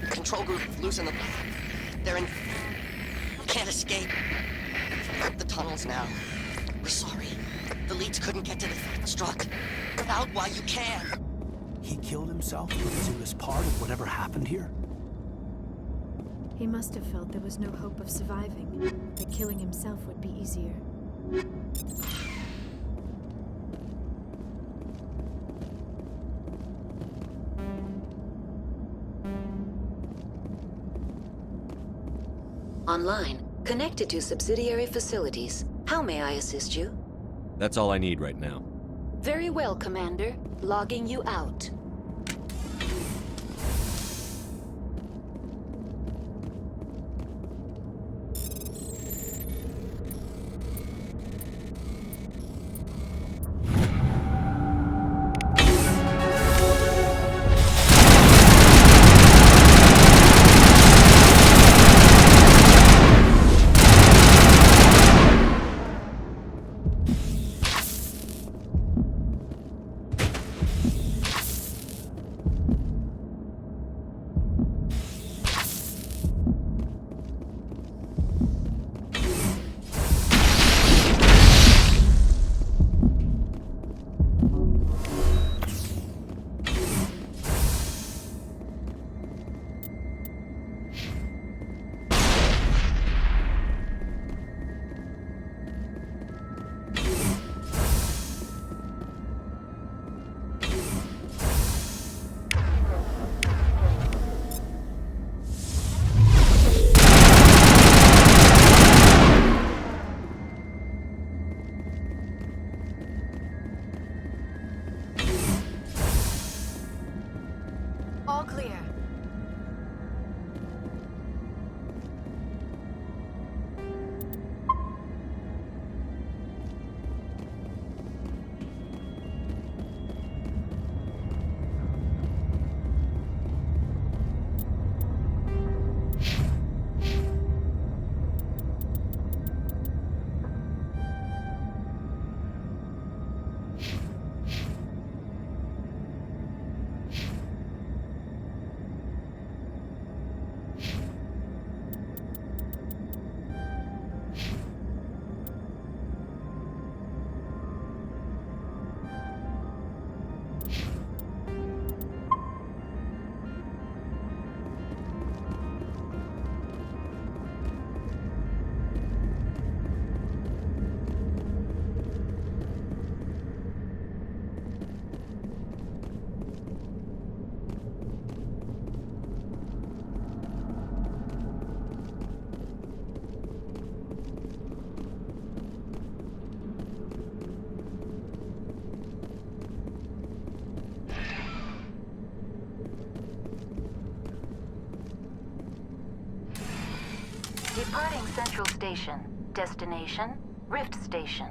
S20: Control group, loosen them. They're in... Can't escape. The tunnels now. We're sorry. The leads couldn't get to the struck. Out while you can.
S12: He killed himself because he was part of whatever happened here?
S19: He must have felt there was no hope of surviving, that killing himself would be easier.
S13: Online, connected to subsidiary facilities. How may I assist you?
S2: That's all I need right now.
S13: Very well, Commander. Logging you out.
S18: Departing Central Station. Destination, Rift Station.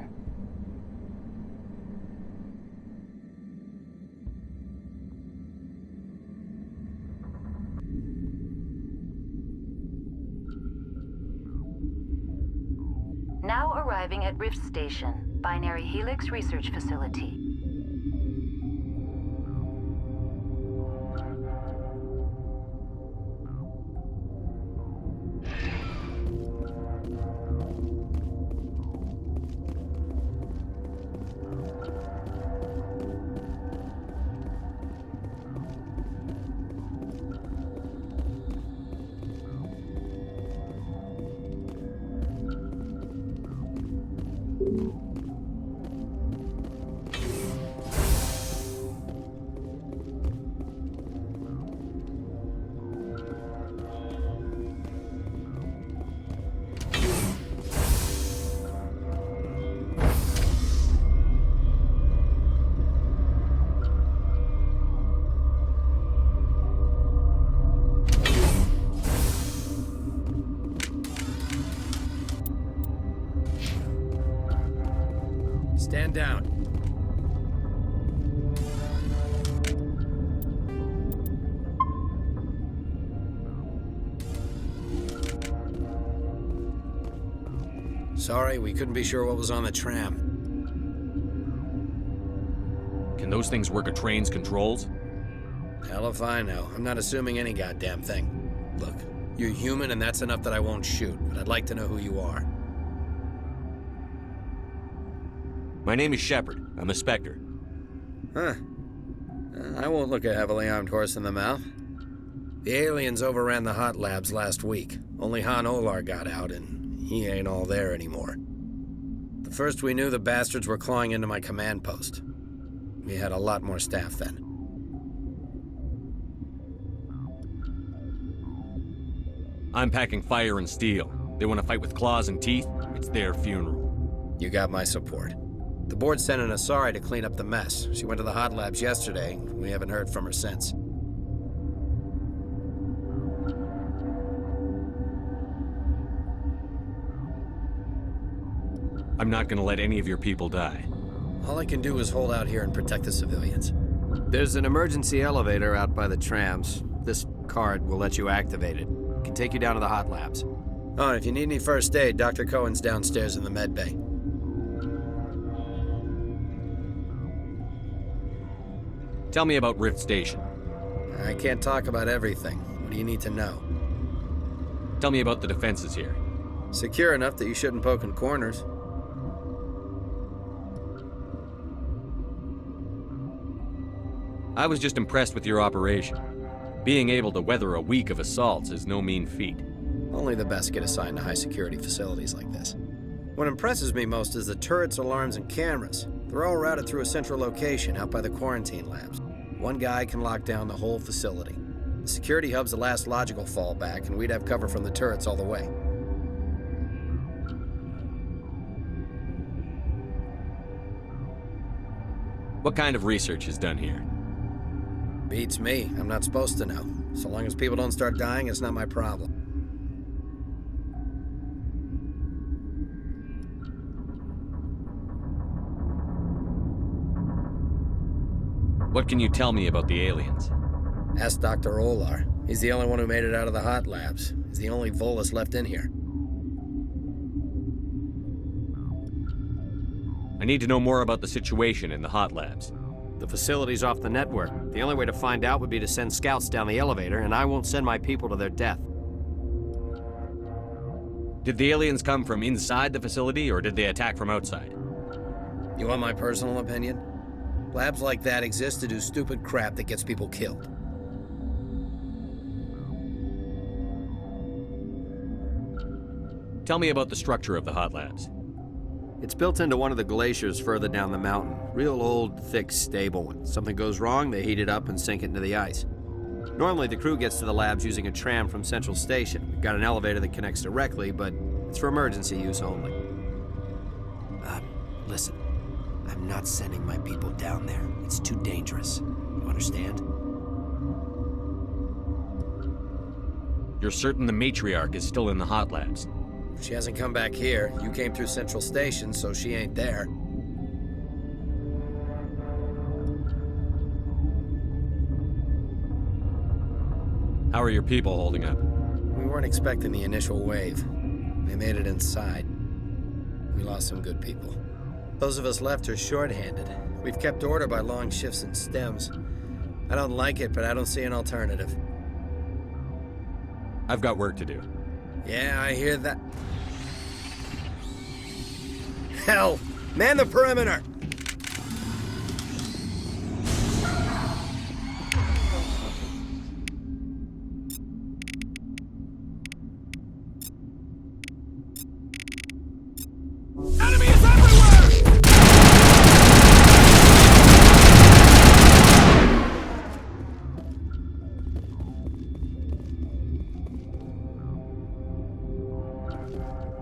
S18: Now arriving at Rift Station, Binary Helix Research Facility.
S12: Stand down. Sorry, we couldn't be sure what was on the tram.
S2: Can those things work a train's controls?
S12: Hell if I know. I'm not assuming any goddamn thing. Look, you're human and that's enough that I won't shoot, but I'd like to know who you are.
S2: My name is Shepard. I'm a Spectre.
S12: Huh. I won't look a heavily armed horse in the mouth. The aliens overran the hot labs last week. Only Han Olar got out, and he ain't all there anymore. The first we knew, the bastards were clawing into my command post. We had a lot more staff then.
S2: I'm packing fire and steel. They want to fight with claws and teeth? It's their funeral.
S12: You got my support. The board sent an Asari to clean up the mess. She went to the hot labs yesterday. We haven't heard from her since.
S2: I'm not gonna let any of your people die.
S12: All I can do is hold out here and protect the civilians. There's an emergency elevator out by the trams. This card will let you activate it. It can take you down to the hot labs. Oh, and if you need any first aid, Dr. Cohen's downstairs in the med bay.
S2: Tell me about Rift Station.
S12: I can't talk about everything. What do you need to know?
S2: Tell me about the defenses here.
S12: Secure enough that you shouldn't poke in corners.
S2: I was just impressed with your operation. Being able to weather a week of assaults is no mean feat.
S12: Only the best get assigned to high-security facilities like this. What impresses me most is the turrets, alarms, and cameras. They're all routed through a central location out by the quarantine labs. One guy can lock down the whole facility. The security hub's the last logical fallback, and we'd have cover from the turrets all the way.
S2: What kind of research is done here?
S12: Beats me. I'm not supposed to know. So long as people don't start dying, it's not my problem.
S2: What can you tell me about the aliens?
S12: Ask Dr. Olar. He's the only one who made it out of the hot labs. He's the only Volus left in here.
S2: I need to know more about the situation in the hot labs.
S12: The facility's off the network. The only way to find out would be to send scouts down the elevator, and I won't send my people to their death.
S2: Did the aliens come from inside the facility, or did they attack from outside?
S12: You want my personal opinion? Labs like that exist to do stupid crap that gets people killed.
S2: Tell me about the structure of the hot labs.
S12: It's built into one of the glaciers further down the mountain. Real old, thick, stable one. Something goes wrong, they heat it up and sink it into the ice. Normally, the crew gets to the labs using a tram from Central Station. We've got an elevator that connects directly, but it's for emergency use only. Listen. I'm not sending my people down there. It's too dangerous. You understand?
S2: You're certain the Matriarch is still in the hot labs?
S12: She hasn't come back here. You came through Central Station, so she ain't there.
S2: How are your people holding up?
S12: We weren't expecting the initial wave. They made it inside. We lost some good people. Those of us left are short-handed. We've kept order by long shifts and stems. I don't like it, but I don't see an alternative.
S2: I've got work to do.
S12: Yeah, I hear that. Hell! Man the perimeter!
S16: Enemy is everywhere!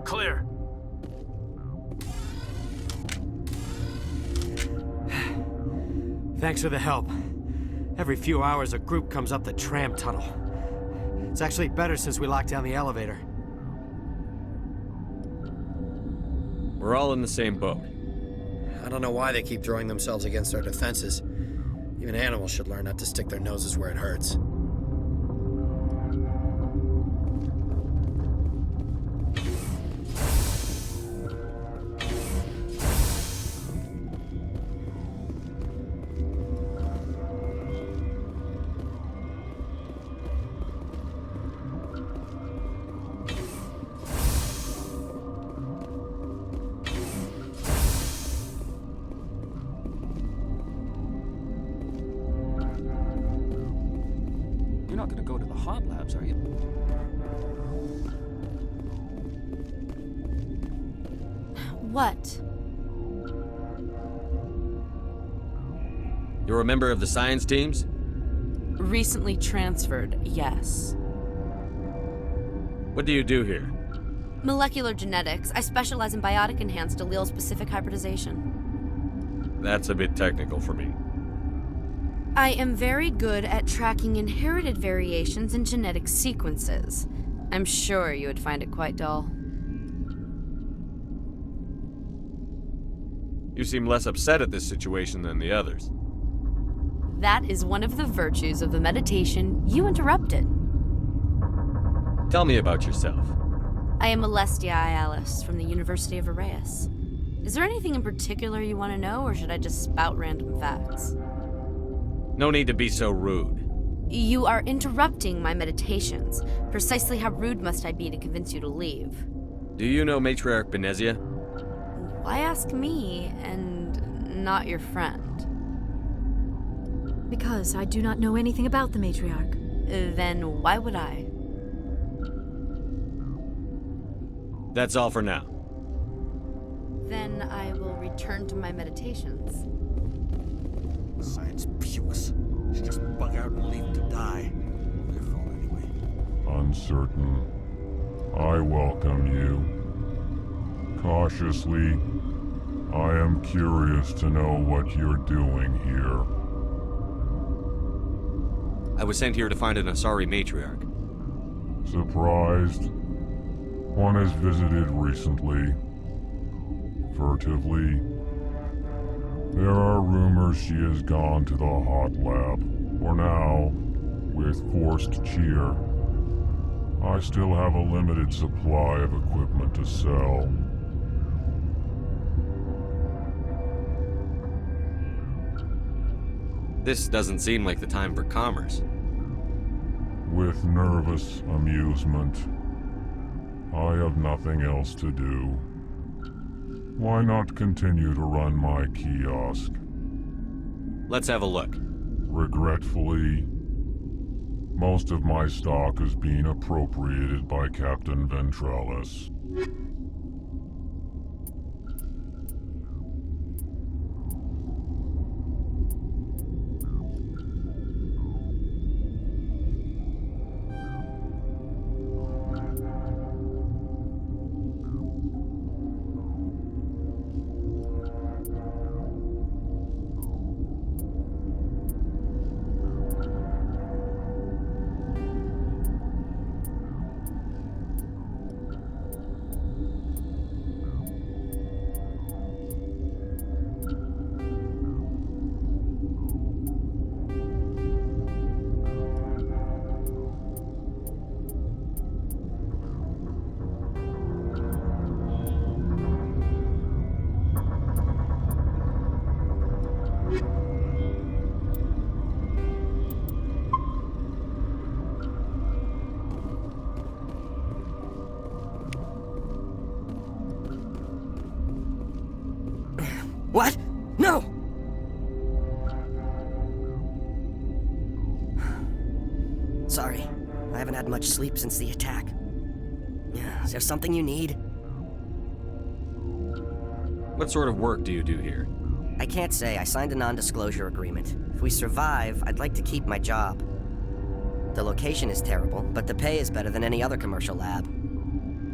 S16: Clear.
S4: Thanks for the help. Every few hours, a group comes up the tram tunnel. It's actually better since we locked down the elevator.
S2: We're all in the same boat.
S12: I don't know why they keep throwing themselves against our defenses. Even animals should learn not to stick their noses where it hurts.
S4: You're not gonna go to the hot labs, are you?
S17: What?
S2: You're a member of the science teams?
S17: Recently transferred, yes.
S2: What do you do here?
S17: Molecular genetics. I specialize in biotic-enhanced allele-specific hybridization.
S2: That's a bit technical for me.
S17: I am very good at tracking inherited variations in genetic sequences. I'm sure you would find it quite dull.
S2: You seem less upset at this situation than the others.
S17: That is one of the virtues of the meditation you interrupted.
S2: Tell me about yourself.
S17: I am Alestia Ialis from the University of Arraeus. Is there anything in particular you want to know, or should I just spout random facts?
S2: No need to be so rude.
S17: You are interrupting my meditations. Precisely how rude must I be to convince you to leave?
S2: Do you know Matriarch Benezia?
S17: Why ask me, and not your friend?
S19: Because I do not know anything about the Matriarch.
S17: Then why would I?
S2: That's all for now.
S17: Then I will return to my meditations.
S9: Science pukes. Should just bug out and leave to die. Their fault anyway.
S21: Uncertain. I welcome you. Cautiously, I am curious to know what you're doing here.
S2: I was sent here to find an Asari matriarch.
S21: Surprised? One has visited recently. Furtively. There are rumors she has gone to the hot lab. For now, with forced cheer. I still have a limited supply of equipment to sell.
S2: This doesn't seem like the time for commerce.
S21: With nervous amusement. I have nothing else to do. Why not continue to run my kiosk?
S2: Let's have a look.
S21: Regretfully, most of my stock is being appropriated by Captain Ventralis.
S20: What? No! Sorry. I haven't had much sleep since the attack. Yeah, is there something you need?
S2: What sort of work do you do here?
S20: I can't say. I signed a non-disclosure agreement. If we survive, I'd like to keep my job. The location is terrible, but the pay is better than any other commercial lab.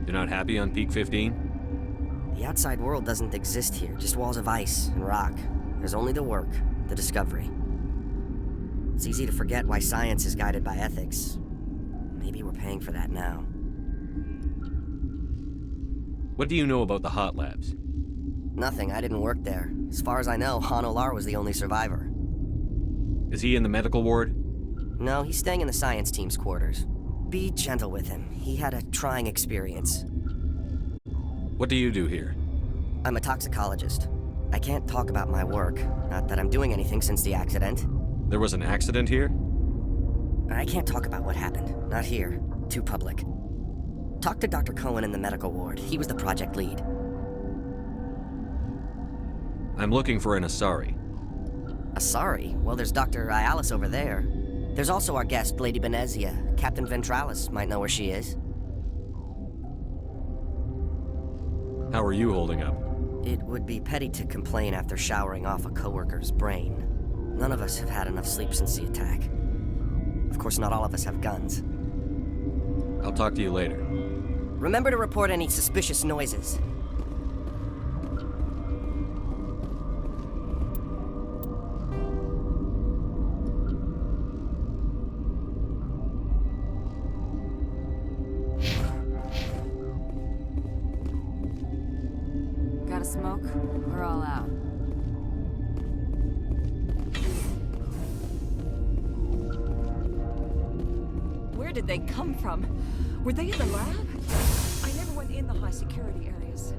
S2: You're not happy on Peak 15?
S20: The outside world doesn't exist here, just walls of ice and rock. There's only the work, the discovery. It's easy to forget why science is guided by ethics. Maybe we're paying for that now.
S2: What do you know about the hot labs?
S20: Nothing, I didn't work there. As far as I know, Han Olar was the only survivor.
S2: Is he in the medical ward?
S20: No, he's staying in the science team's quarters. Be gentle with him. He had a trying experience.
S2: What do you do here?
S20: I'm a toxicologist. I can't talk about my work. Not that I'm doing anything since the accident.
S2: There was an accident here?
S20: I can't talk about what happened. Not here. Too public. Talk to Dr. Cohen in the medical ward. He was the project lead.
S2: I'm looking for an Asari.
S20: Asari? Well, there's Dr. Ayalis over there. There's also our guest, Lady Benezia. Captain Ventralis might know where she is.
S2: How are you holding up?
S20: It would be petty to complain after showering off a coworker's brain. None of us have had enough sleep since the attack. Of course, not all of us have guns.
S2: I'll talk to you later.
S20: Remember to report any suspicious noises.
S11: Got a smoke? We're all out.
S5: Where did they come from? Were they in the lab? I never went in the high security areas.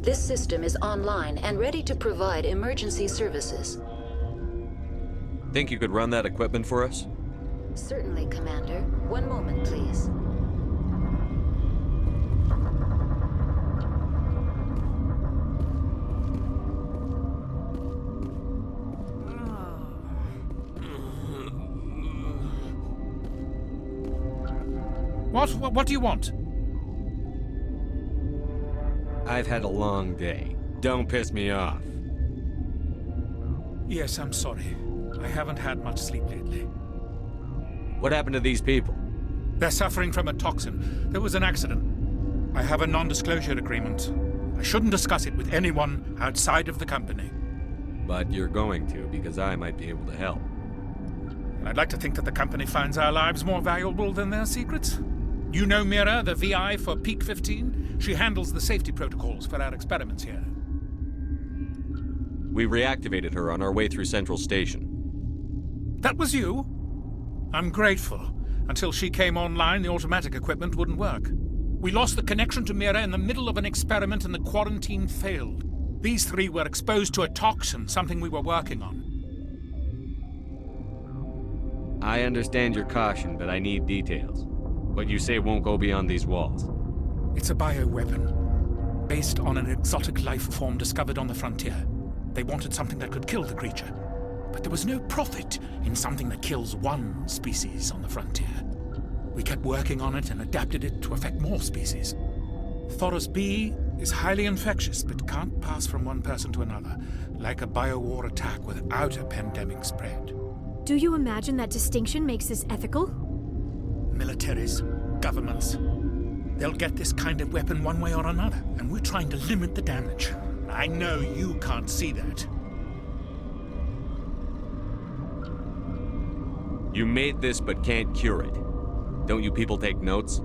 S13: This system is online and ready to provide emergency services.
S2: Think you could run that equipment for us?
S13: Certainly, Commander. One moment, please.
S22: What do you want?
S2: I've had a long day. Don't piss me off.
S22: Yes, I'm sorry. I haven't had much sleep lately.
S2: What happened to these people?
S22: They're suffering from a toxin. There was an accident. I have a non-disclosure agreement. I shouldn't discuss it with anyone outside of the company.
S2: But you're going to, because I might be able to help.
S22: I'd like to think that the company finds our lives more valuable than their secrets. You know Mira, the VI for Peak 15? She handles the safety protocols for our experiments here.
S2: We reactivated her on our way through Central Station.
S22: That was you? I'm grateful. Until she came online, the automatic equipment wouldn't work. We lost the connection to Mira in the middle of an experiment and the quarantine failed. These three were exposed to a toxin, something we were working on.
S2: I understand your caution, but I need details. What you say won't go beyond these walls.
S22: It's a bioweapon, based on an exotic life form discovered on the frontier. They wanted something that could kill the creature. But there was no profit in something that kills one species on the frontier. We kept working on it and adapted it to affect more species. Thoros B is highly infectious, but can't pass from one person to another, like a biowar attack without a pandemic spread.
S19: Do you imagine that distinction makes this ethical?
S22: Militaries, governments, they'll get this kind of weapon one way or another, and we're trying to limit the damage. I know you can't see that.
S2: You made this but can't cure it. Don't you people take notes?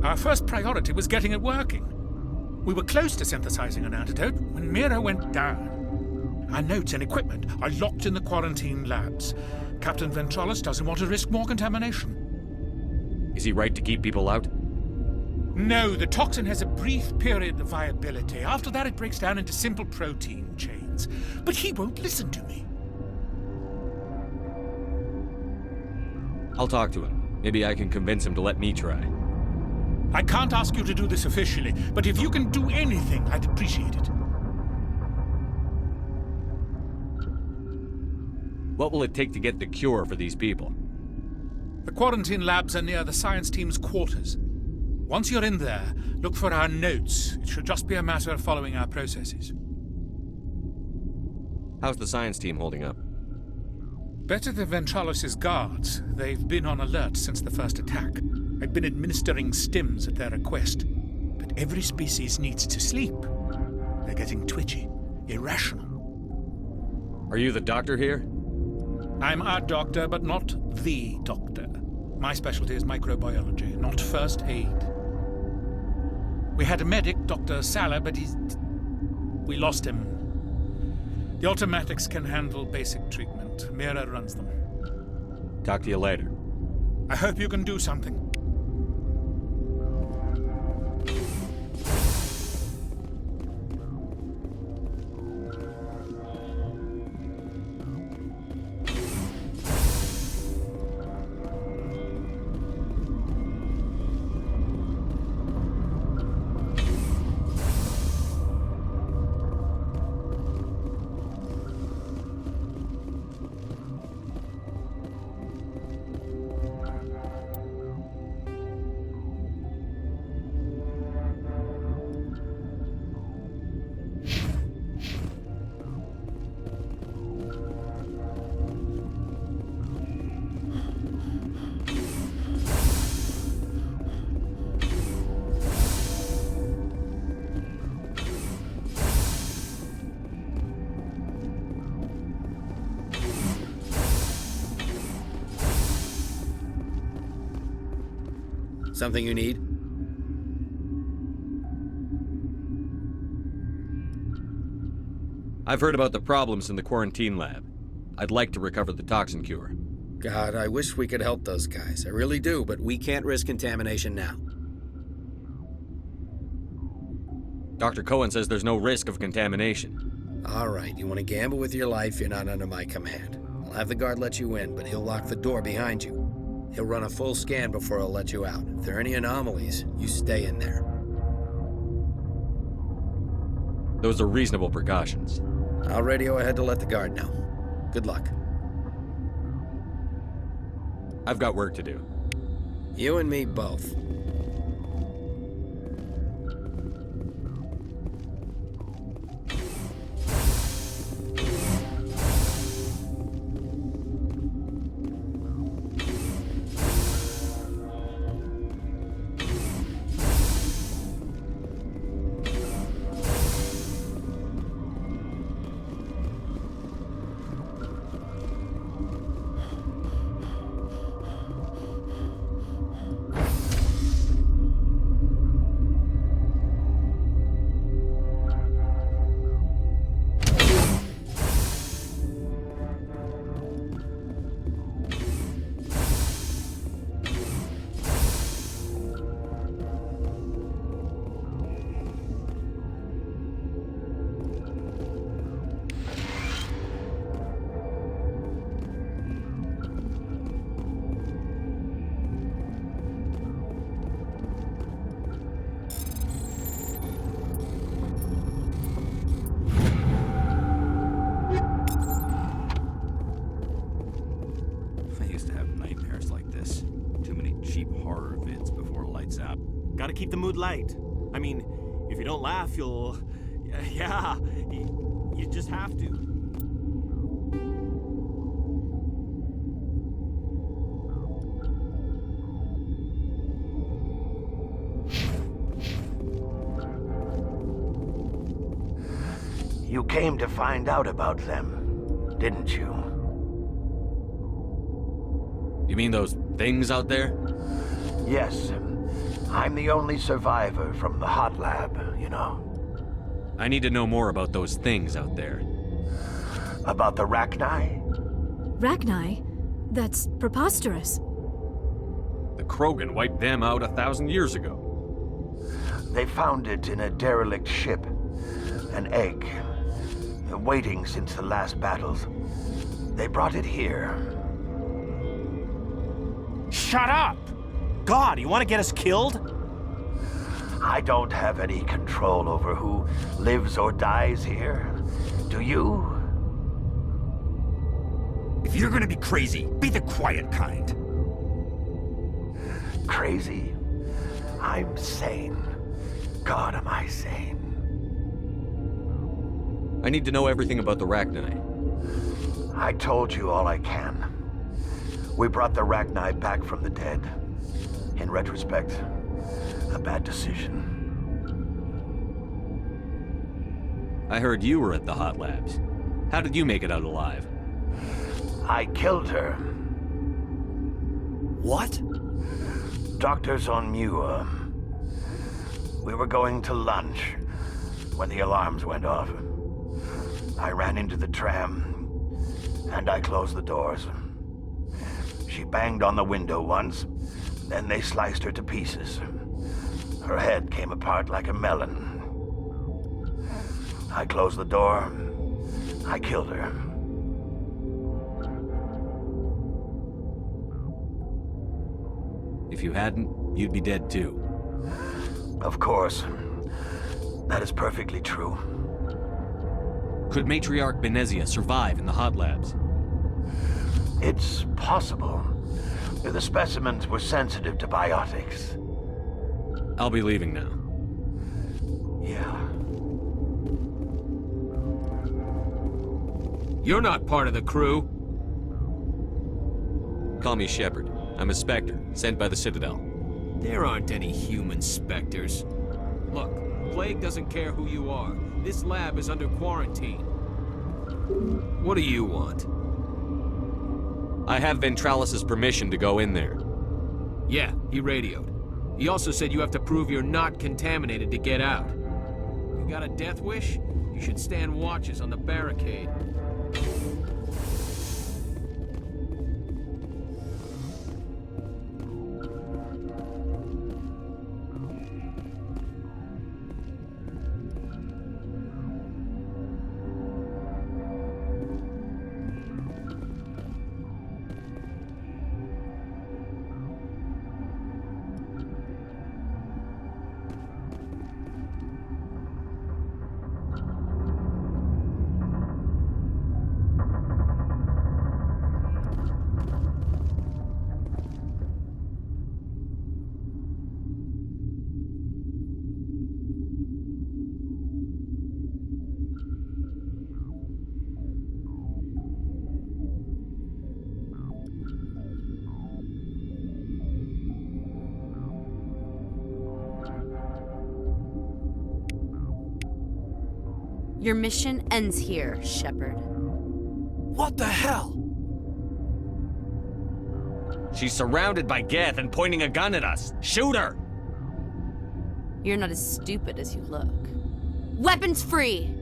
S22: Our first priority was getting it working. We were close to synthesizing an antidote when Mira went down. Our notes and equipment are locked in the quarantine labs. Captain Ventralis doesn't want to risk more contamination.
S2: Is he right to keep people out?
S22: No, the toxin has a brief period of viability. After that, it breaks down into simple protein chains. But he won't listen to me.
S2: I'll talk to him. Maybe I can convince him to let me try.
S22: I can't ask you to do this officially, but if you can do anything, I'd appreciate it.
S2: What will it take to get the cure for these people?
S22: The quarantine labs are near the science team's quarters. Once you're in there, look for our notes. It should just be a matter of following our processes.
S2: How's the science team holding up?
S22: Better than Ventralis' guards. They've been on alert since the first attack. I've been administering stims at their request. But every species needs to sleep. They're getting twitchy, irrational.
S2: Are you the doctor here?
S22: I'm our doctor, but not the doctor. My specialty is microbiology, not first aid. We had a medic, Dr. Salah, but we lost him. The automatics can handle basic treatment. Mira runs them.
S2: Talk to you later.
S22: I hope you can do something.
S12: Something you need?
S2: I've heard about the problems in the quarantine lab. I'd like to recover the toxin cure.
S12: God, I wish we could help those guys. I really do, but we can't risk contamination now.
S2: Dr. Cohen says there's no risk of contamination.
S12: All right, you want to gamble with your life, you're not under my command. I'll have the guard let you in, but he'll lock the door behind you. He'll run a full scan before he'll let you out. If there are any anomalies, you stay in there.
S2: Those are reasonable precautions.
S12: I'll radio ahead to let the guard know. Good luck.
S2: I've got work to do.
S12: You and me both.
S4: Gotta keep the mood light. I mean, if you don't laugh, you'll... Yeah, you just have to.
S6: You came to find out about them, didn't you?
S2: You mean those things out there?
S6: Yes. I'm the only survivor from the hot lab, you know.
S2: I need to know more about those things out there.
S6: About the Rachni?
S19: Rachni? That's preposterous.
S2: The Krogan wiped them out 1,000 years ago.
S6: They found it in a derelict ship. An egg. Waiting since the last battles. They brought it here.
S4: Shut up! God, you want to get us killed?
S6: I don't have any control over who lives or dies here. Do you?
S1: If you're gonna be crazy, be the quiet kind.
S6: Crazy? I'm sane. God, am I sane.
S2: I need to know everything about the Rachni.
S6: I told you all I can. We brought the Rachni back from the dead. In retrospect, a bad decision.
S2: I heard you were at the hot labs. How did you make it out alive?
S6: I killed her.
S4: What?
S6: Doctors on Muir. We were going to lunch when the alarms went off. I ran into the tram, and I closed the doors. She banged on the window once, then they sliced her to pieces. Her head came apart like a melon. I closed the door. I killed her.
S2: If you hadn't, you'd be dead too.
S6: Of course. That is perfectly true.
S2: Could Matriarch Benezia survive in the hot labs?
S6: It's possible. The specimens were sensitive to biotics.
S2: I'll be leaving now.
S6: Yeah.
S7: You're not part of the crew.
S2: Call me Shepard. I'm a Spectre, sent by the Citadel.
S7: There aren't any human specters. Look, Plague doesn't care who you are. This lab is under quarantine. What do you want?
S2: I have Ventralis's permission to go in there.
S7: Yeah, he radioed. He also said you have to prove you're not contaminated to get out. You got a death wish? You should stand watches on the barricade.
S17: Your mission ends here, Shepard.
S4: What the hell?
S2: She's surrounded by Geth and pointing a gun at us. Shoot her!
S17: You're not as stupid as you look. Weapons free!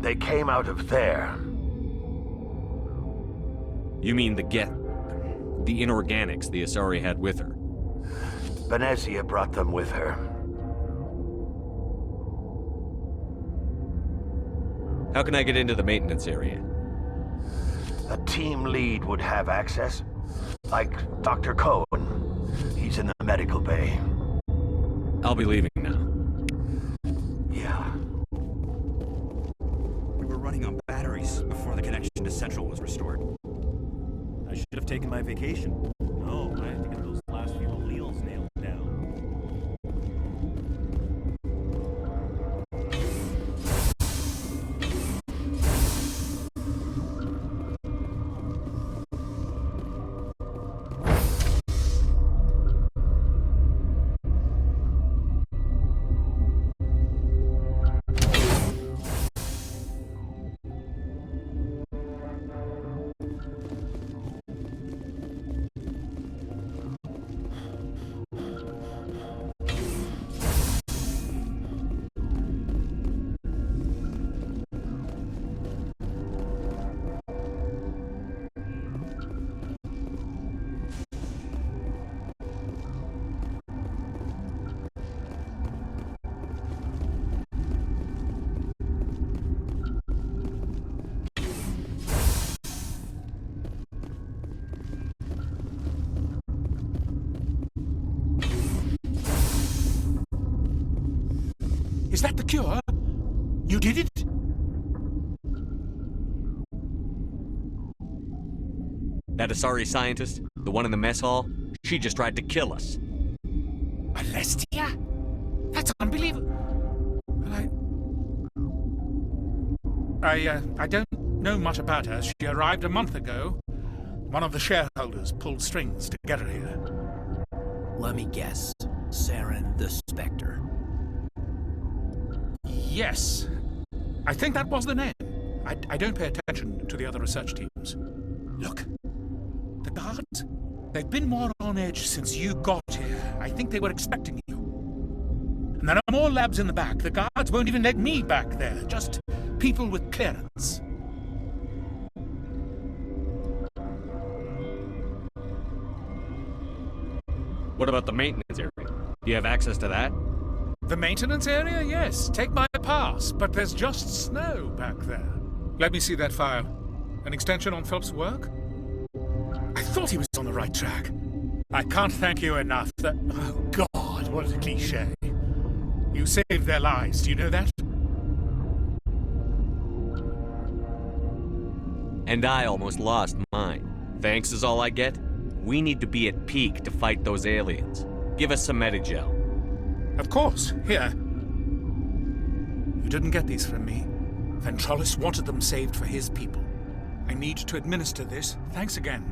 S6: They came out of there.
S2: You mean the inorganics the Asari had with her?
S6: Benezia brought them with her.
S2: How can I get into the maintenance area?
S6: A team lead would have access. Like Dr. Cohen. He's in the medical bay.
S2: I'll be leaving now.
S6: Yeah.
S3: We were running on batteries before the connection to Central was restored. I should have taken my vacation. No, I had to get those last few alleles nailed down.
S22: Is that the cure? You did it?
S2: That Asari scientist, the one in the mess hall, she just tried to kill us.
S22: Alestia? That's unbelievable. I don't know much about her. She arrived a month ago. One of the shareholders pulled strings to get her here.
S3: Let me guess. Saren the Spectre.
S22: Yes. I think that was the name. I don't pay attention to the other research teams. Look. The guards? They've been more on edge since you got here. I think they were expecting you. And there are more labs in the back. The guards won't even let me back there. Just people with clearance.
S2: What about the maintenance area? Do you have access to that?
S22: The maintenance area? Yes. Take my pass. But there's just snow back there. Let me see that file. An extension on Phelps' work? I thought he was on the right track. I can't thank you enough. Oh, God, what a cliché. You saved their lives. Do you know that?
S2: And I almost lost mine. Thanks is all I get? We need to be at peak to fight those aliens. Give us some Medigel.
S22: Of course. Here. You didn't get these from me. Ventralis wanted them saved for his people. I need to administer this. Thanks again.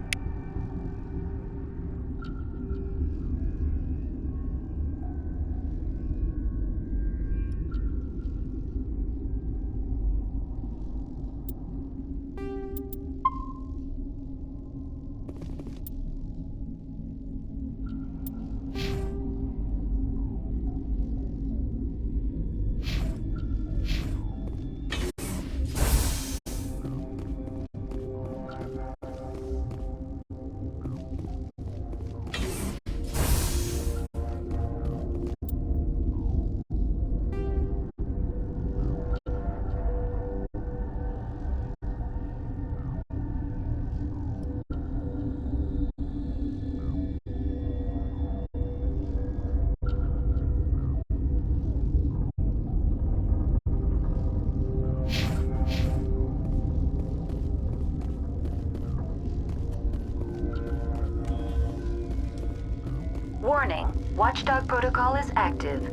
S18: Warning, Watchdog protocol is active.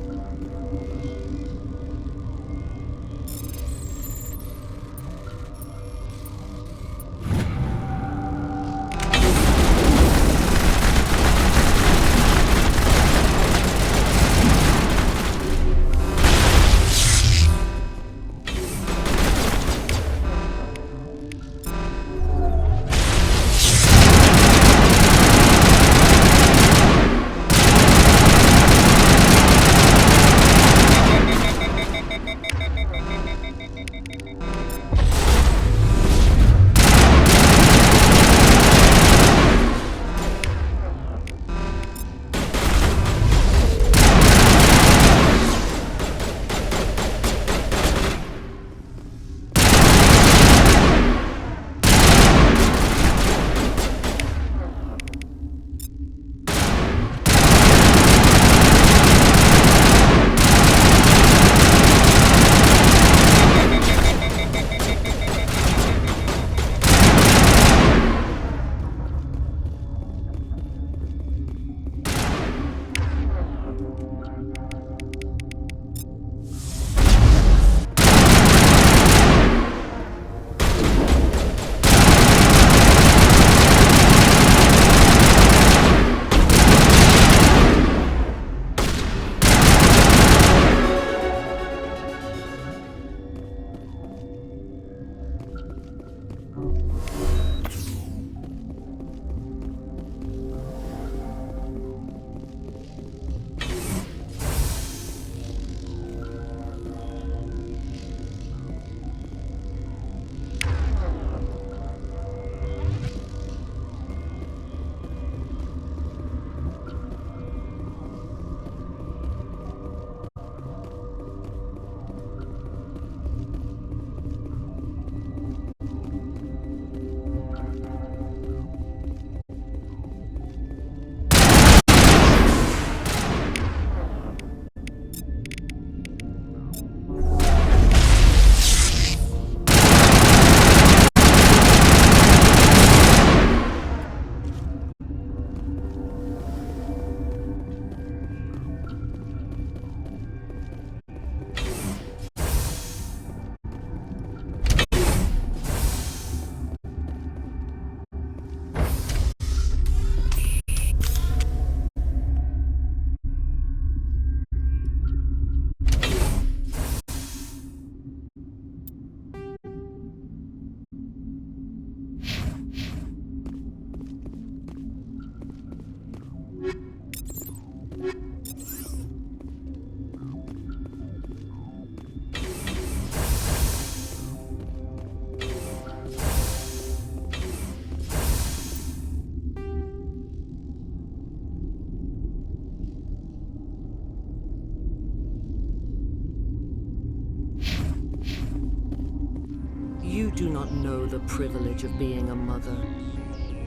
S8: not know the privilege of being a mother.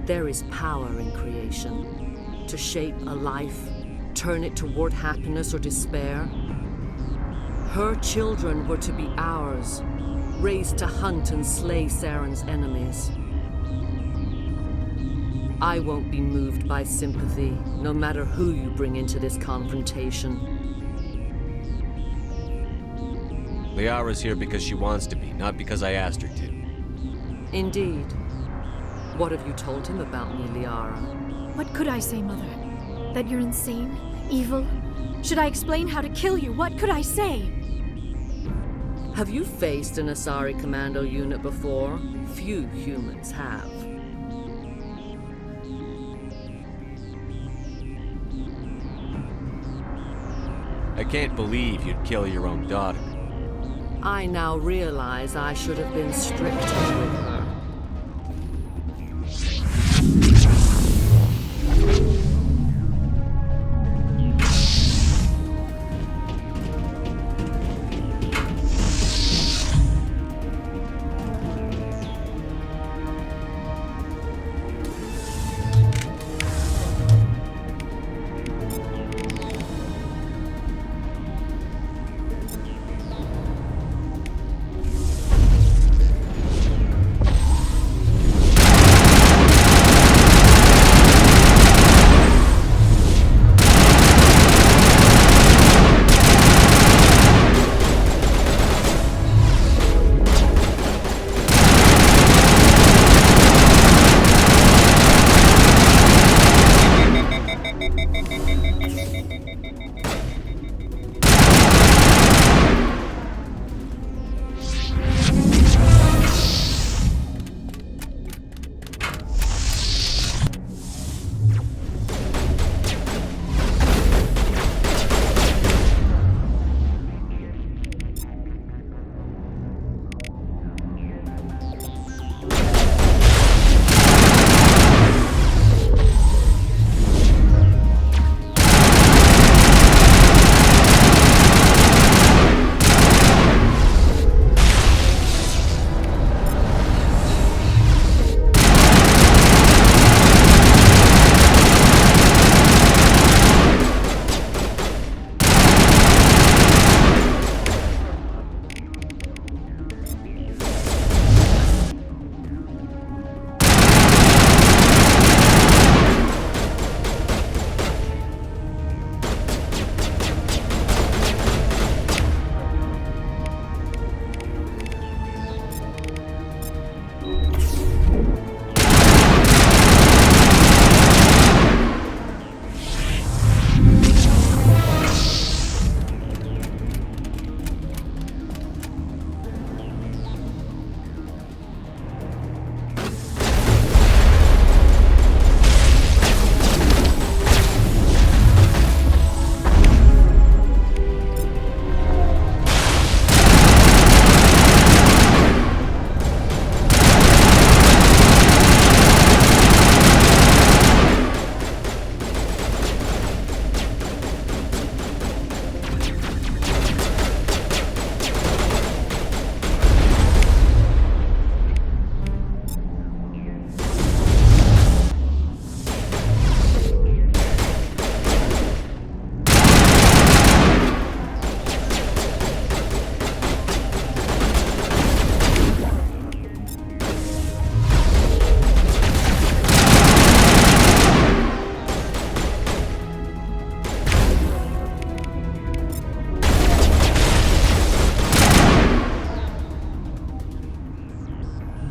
S8: There is power in creation. To shape a life, turn it toward happiness or despair. Her children were to be ours, raised to hunt and slay Saren's enemies. I won't be moved by sympathy, no matter who you bring into this confrontation.
S2: Liara's here because she wants to be, not because I asked her to.
S8: Indeed. What have you told him about me, Liara?
S19: What could I say, Mother? That you're insane? Evil? Should I explain how to kill you? What could I say?
S8: Have you faced an Asari commando unit before? Few humans have.
S2: I can't believe you'd kill your own daughter.
S8: I now realize I should have been stricter with her.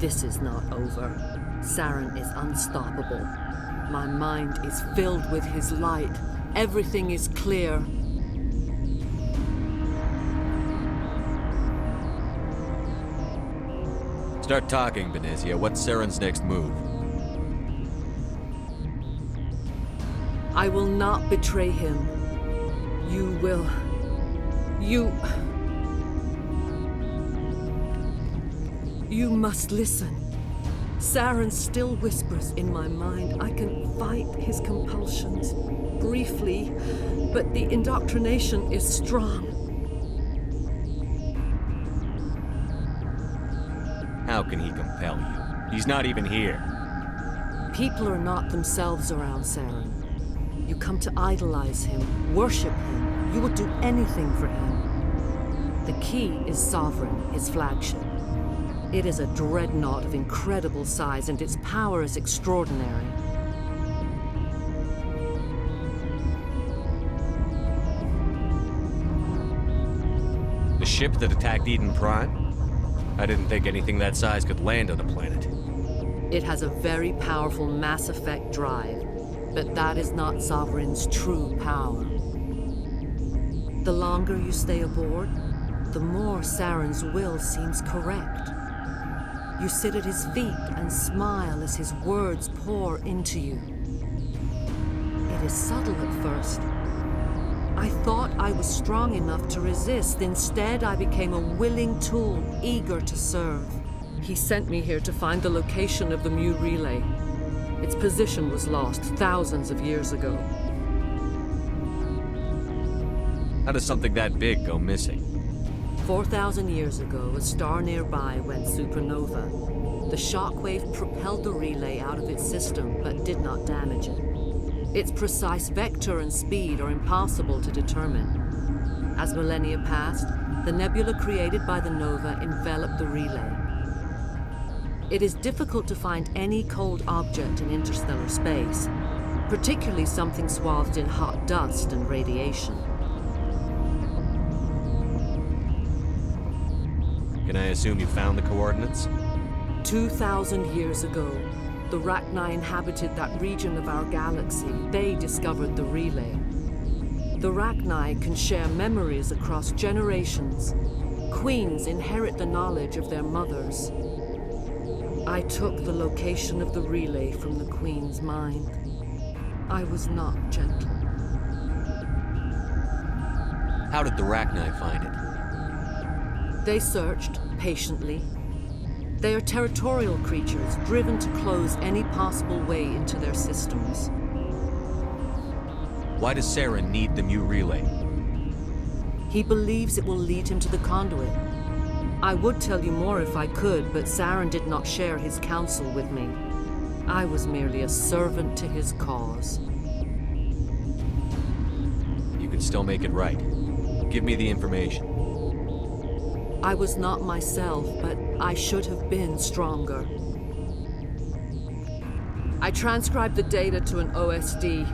S8: This is not over. Saren is unstoppable. My mind is filled with his light. Everything is clear.
S2: Start talking, Benezia. What's Saren's next move?
S8: I will not betray him. You will. You must listen. Saren still whispers in my mind. I can fight his compulsions. Briefly, but the indoctrination is strong.
S2: How can he compel repel you. He's not even here.
S8: People are not themselves around Saren. You come to idolize him, worship him. You would do anything for him. The key is Sovereign, his flagship. It is a dreadnought of incredible size, and its power is extraordinary.
S2: The ship that attacked Eden Prime? I didn't think anything that size could land on a planet.
S8: It has a very powerful Mass Effect drive, but that is not Sovereign's true power. The longer you stay aboard, the more Saren's will seems correct. You sit at his feet and smile as his words pour into you. It is subtle at first. I thought I was strong enough to resist. Instead, I became a willing tool, eager to serve. He sent me here to find the location of the Mu relay. Its position was lost thousands of years ago.
S2: How does something that big go missing?
S8: 4,000 years ago, a star nearby went supernova. The shockwave propelled the relay out of its system, but did not damage it. Its precise vector and speed are impossible to determine. As millennia passed, the nebula created by the nova enveloped the relay. It is difficult to find any cold object in interstellar space, particularly something swathed in hot dust and radiation.
S2: Can I assume you found the coordinates?
S8: 2,000 years ago, the Rachni inhabited that region of our galaxy. They discovered the relay. The Rachni can share memories across generations. Queens inherit the knowledge of their mothers. I took the location of the relay from the Queen's mind. I was not gentle.
S2: How did the Rachni find it?
S8: They searched patiently. They are territorial creatures, driven to close any possible way into their systems.
S2: Why does Saren need the Mu relay?
S8: He believes it will lead him to the conduit. I would tell you more if I could, but Saren did not share his counsel with me. I was merely a servant to his cause.
S2: You can still make it right. Give me the information.
S8: I was not myself, but I should have been stronger. I transcribed the data to an OSD.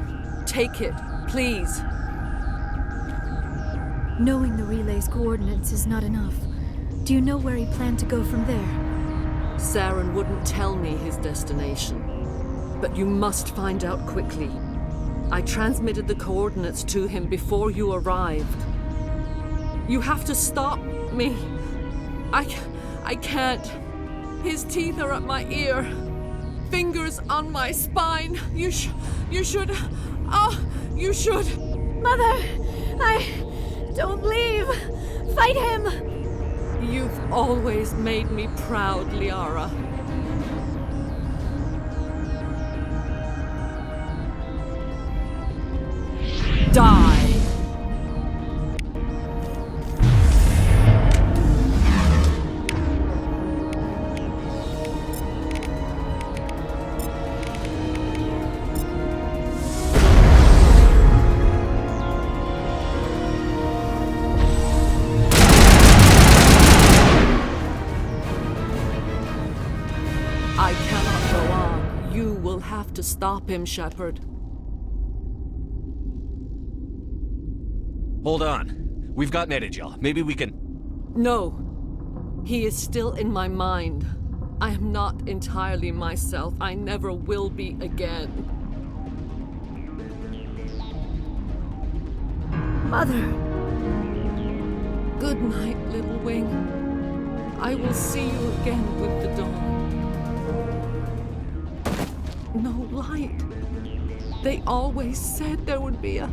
S8: Take it, please.
S19: Knowing the relay's coordinates is not enough. Do you know where he planned to go from there?
S8: Saren wouldn't tell me his destination, but you must find out quickly. I transmitted the coordinates to him before you arrived. You have to stop me. I can't. His teeth are at my ear. Fingers on my spine. You should. Oh, you should.
S19: Mother, don't leave. Fight him.
S8: You've always made me proud, Liara. Die! I cannot go on. You will have to stop him, Shepard.
S2: Hold on. We've got Metagel. Maybe we can...
S8: No. He is still in my mind. I am not entirely myself. I never will be again.
S19: Mother.
S8: Good night, little wing. I will see you again with the dawn. No light. They always said there would be a...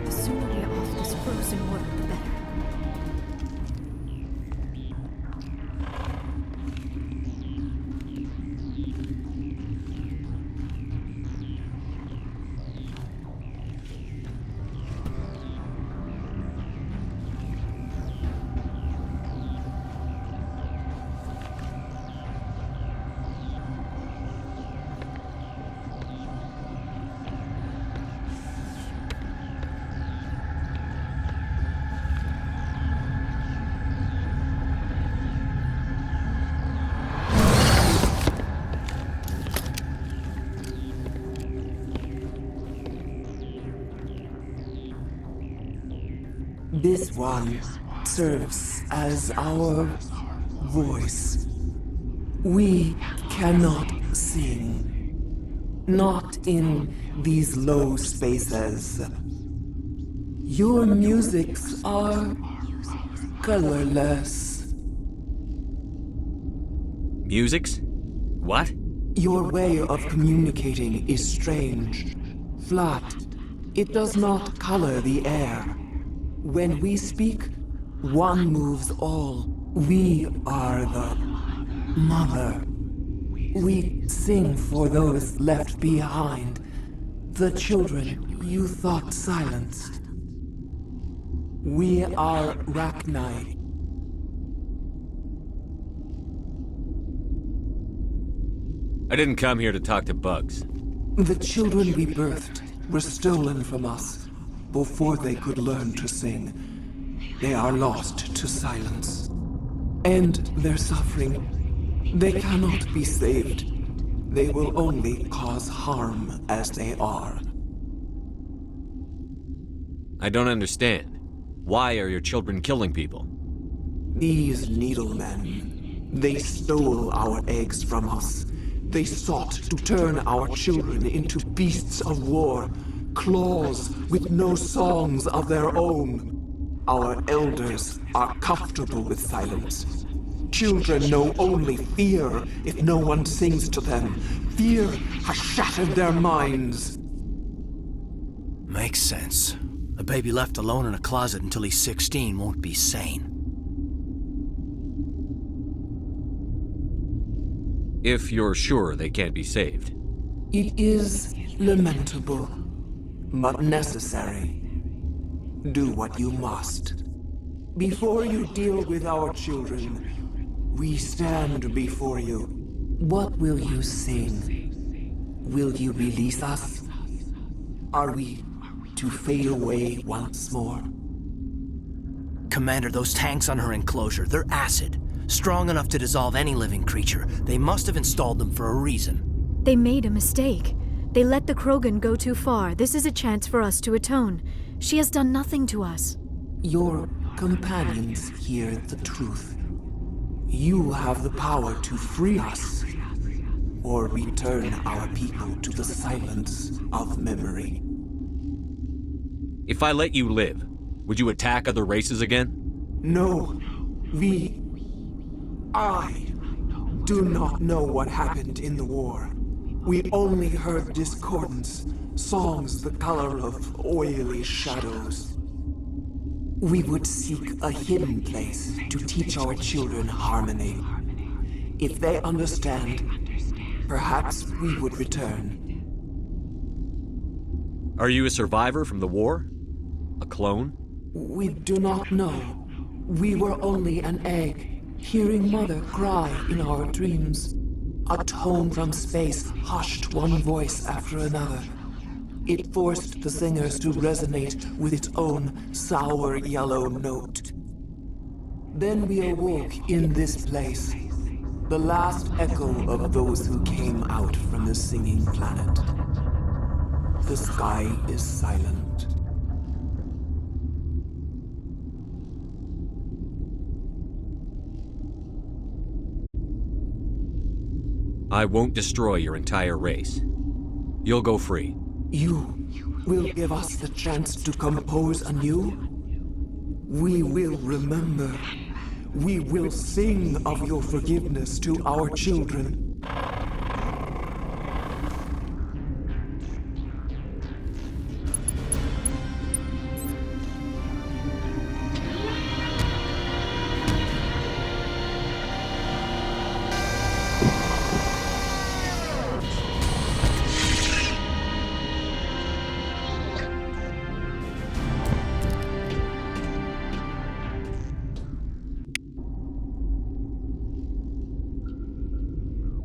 S19: The sooner we are off this frozen water, the better.
S14: This one serves as our voice. We cannot sing. Not in these low spaces. Your musics are colorless.
S2: Musics? What?
S14: Your way of communicating is strange. Flat. It does not color the air. When we speak, one moves all. We are the mother. We sing for those left behind. The children you thought silenced. We are Rachni.
S2: I didn't come here to talk to bugs.
S14: The children we birthed were stolen from us before they could learn to sing. They are lost to silence. And their suffering, they cannot be saved. They will only cause harm as they are.
S2: I don't understand. Why are your children killing people?
S14: These needlemen, they stole our eggs from us. They sought to turn our children into beasts of war, claws with no songs of their own. Our elders are comfortable with silence. Children know only fear if no one sings to them. Fear has shattered their minds.
S3: Makes sense. A baby left alone in a closet until he's 16 won't be sane.
S2: If you're sure they can't be saved.
S14: It is lamentable, but necessary. Do what you must. Before you deal with our children, we stand before you. What will you sing? Will you release us? Are we to fade away once more?
S3: Commander, those tanks on her enclosure, they're acid. Strong enough to dissolve any living creature. They must have installed them for a reason.
S19: They made a mistake. They let the Krogan go too far. This is a chance for us to atone. She has done nothing to us.
S14: Your companions hear the truth. You have the power to free us, or return our people to the silence of memory.
S2: If I let you live, would you attack other races again?
S14: No, I do not know what happened in the war. We only heard discordance, songs the color of oily shadows. We would seek a hidden place to teach our children harmony. If they understand, perhaps we would return.
S2: Are you a survivor from the war? A clone?
S14: We do not know. We were only an egg, hearing Mother cry in our dreams. A tone from space hushed one voice after another. It forced the singers to resonate with its own sour yellow note. Then we awoke in this place, the last echo of those who came out from the singing planet. The sky is silent.
S2: I won't destroy your entire race. You'll go free.
S14: You will give us the chance to compose anew? We will remember. We will sing of your forgiveness to our children.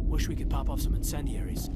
S3: Wish we could pop off some incendiaries.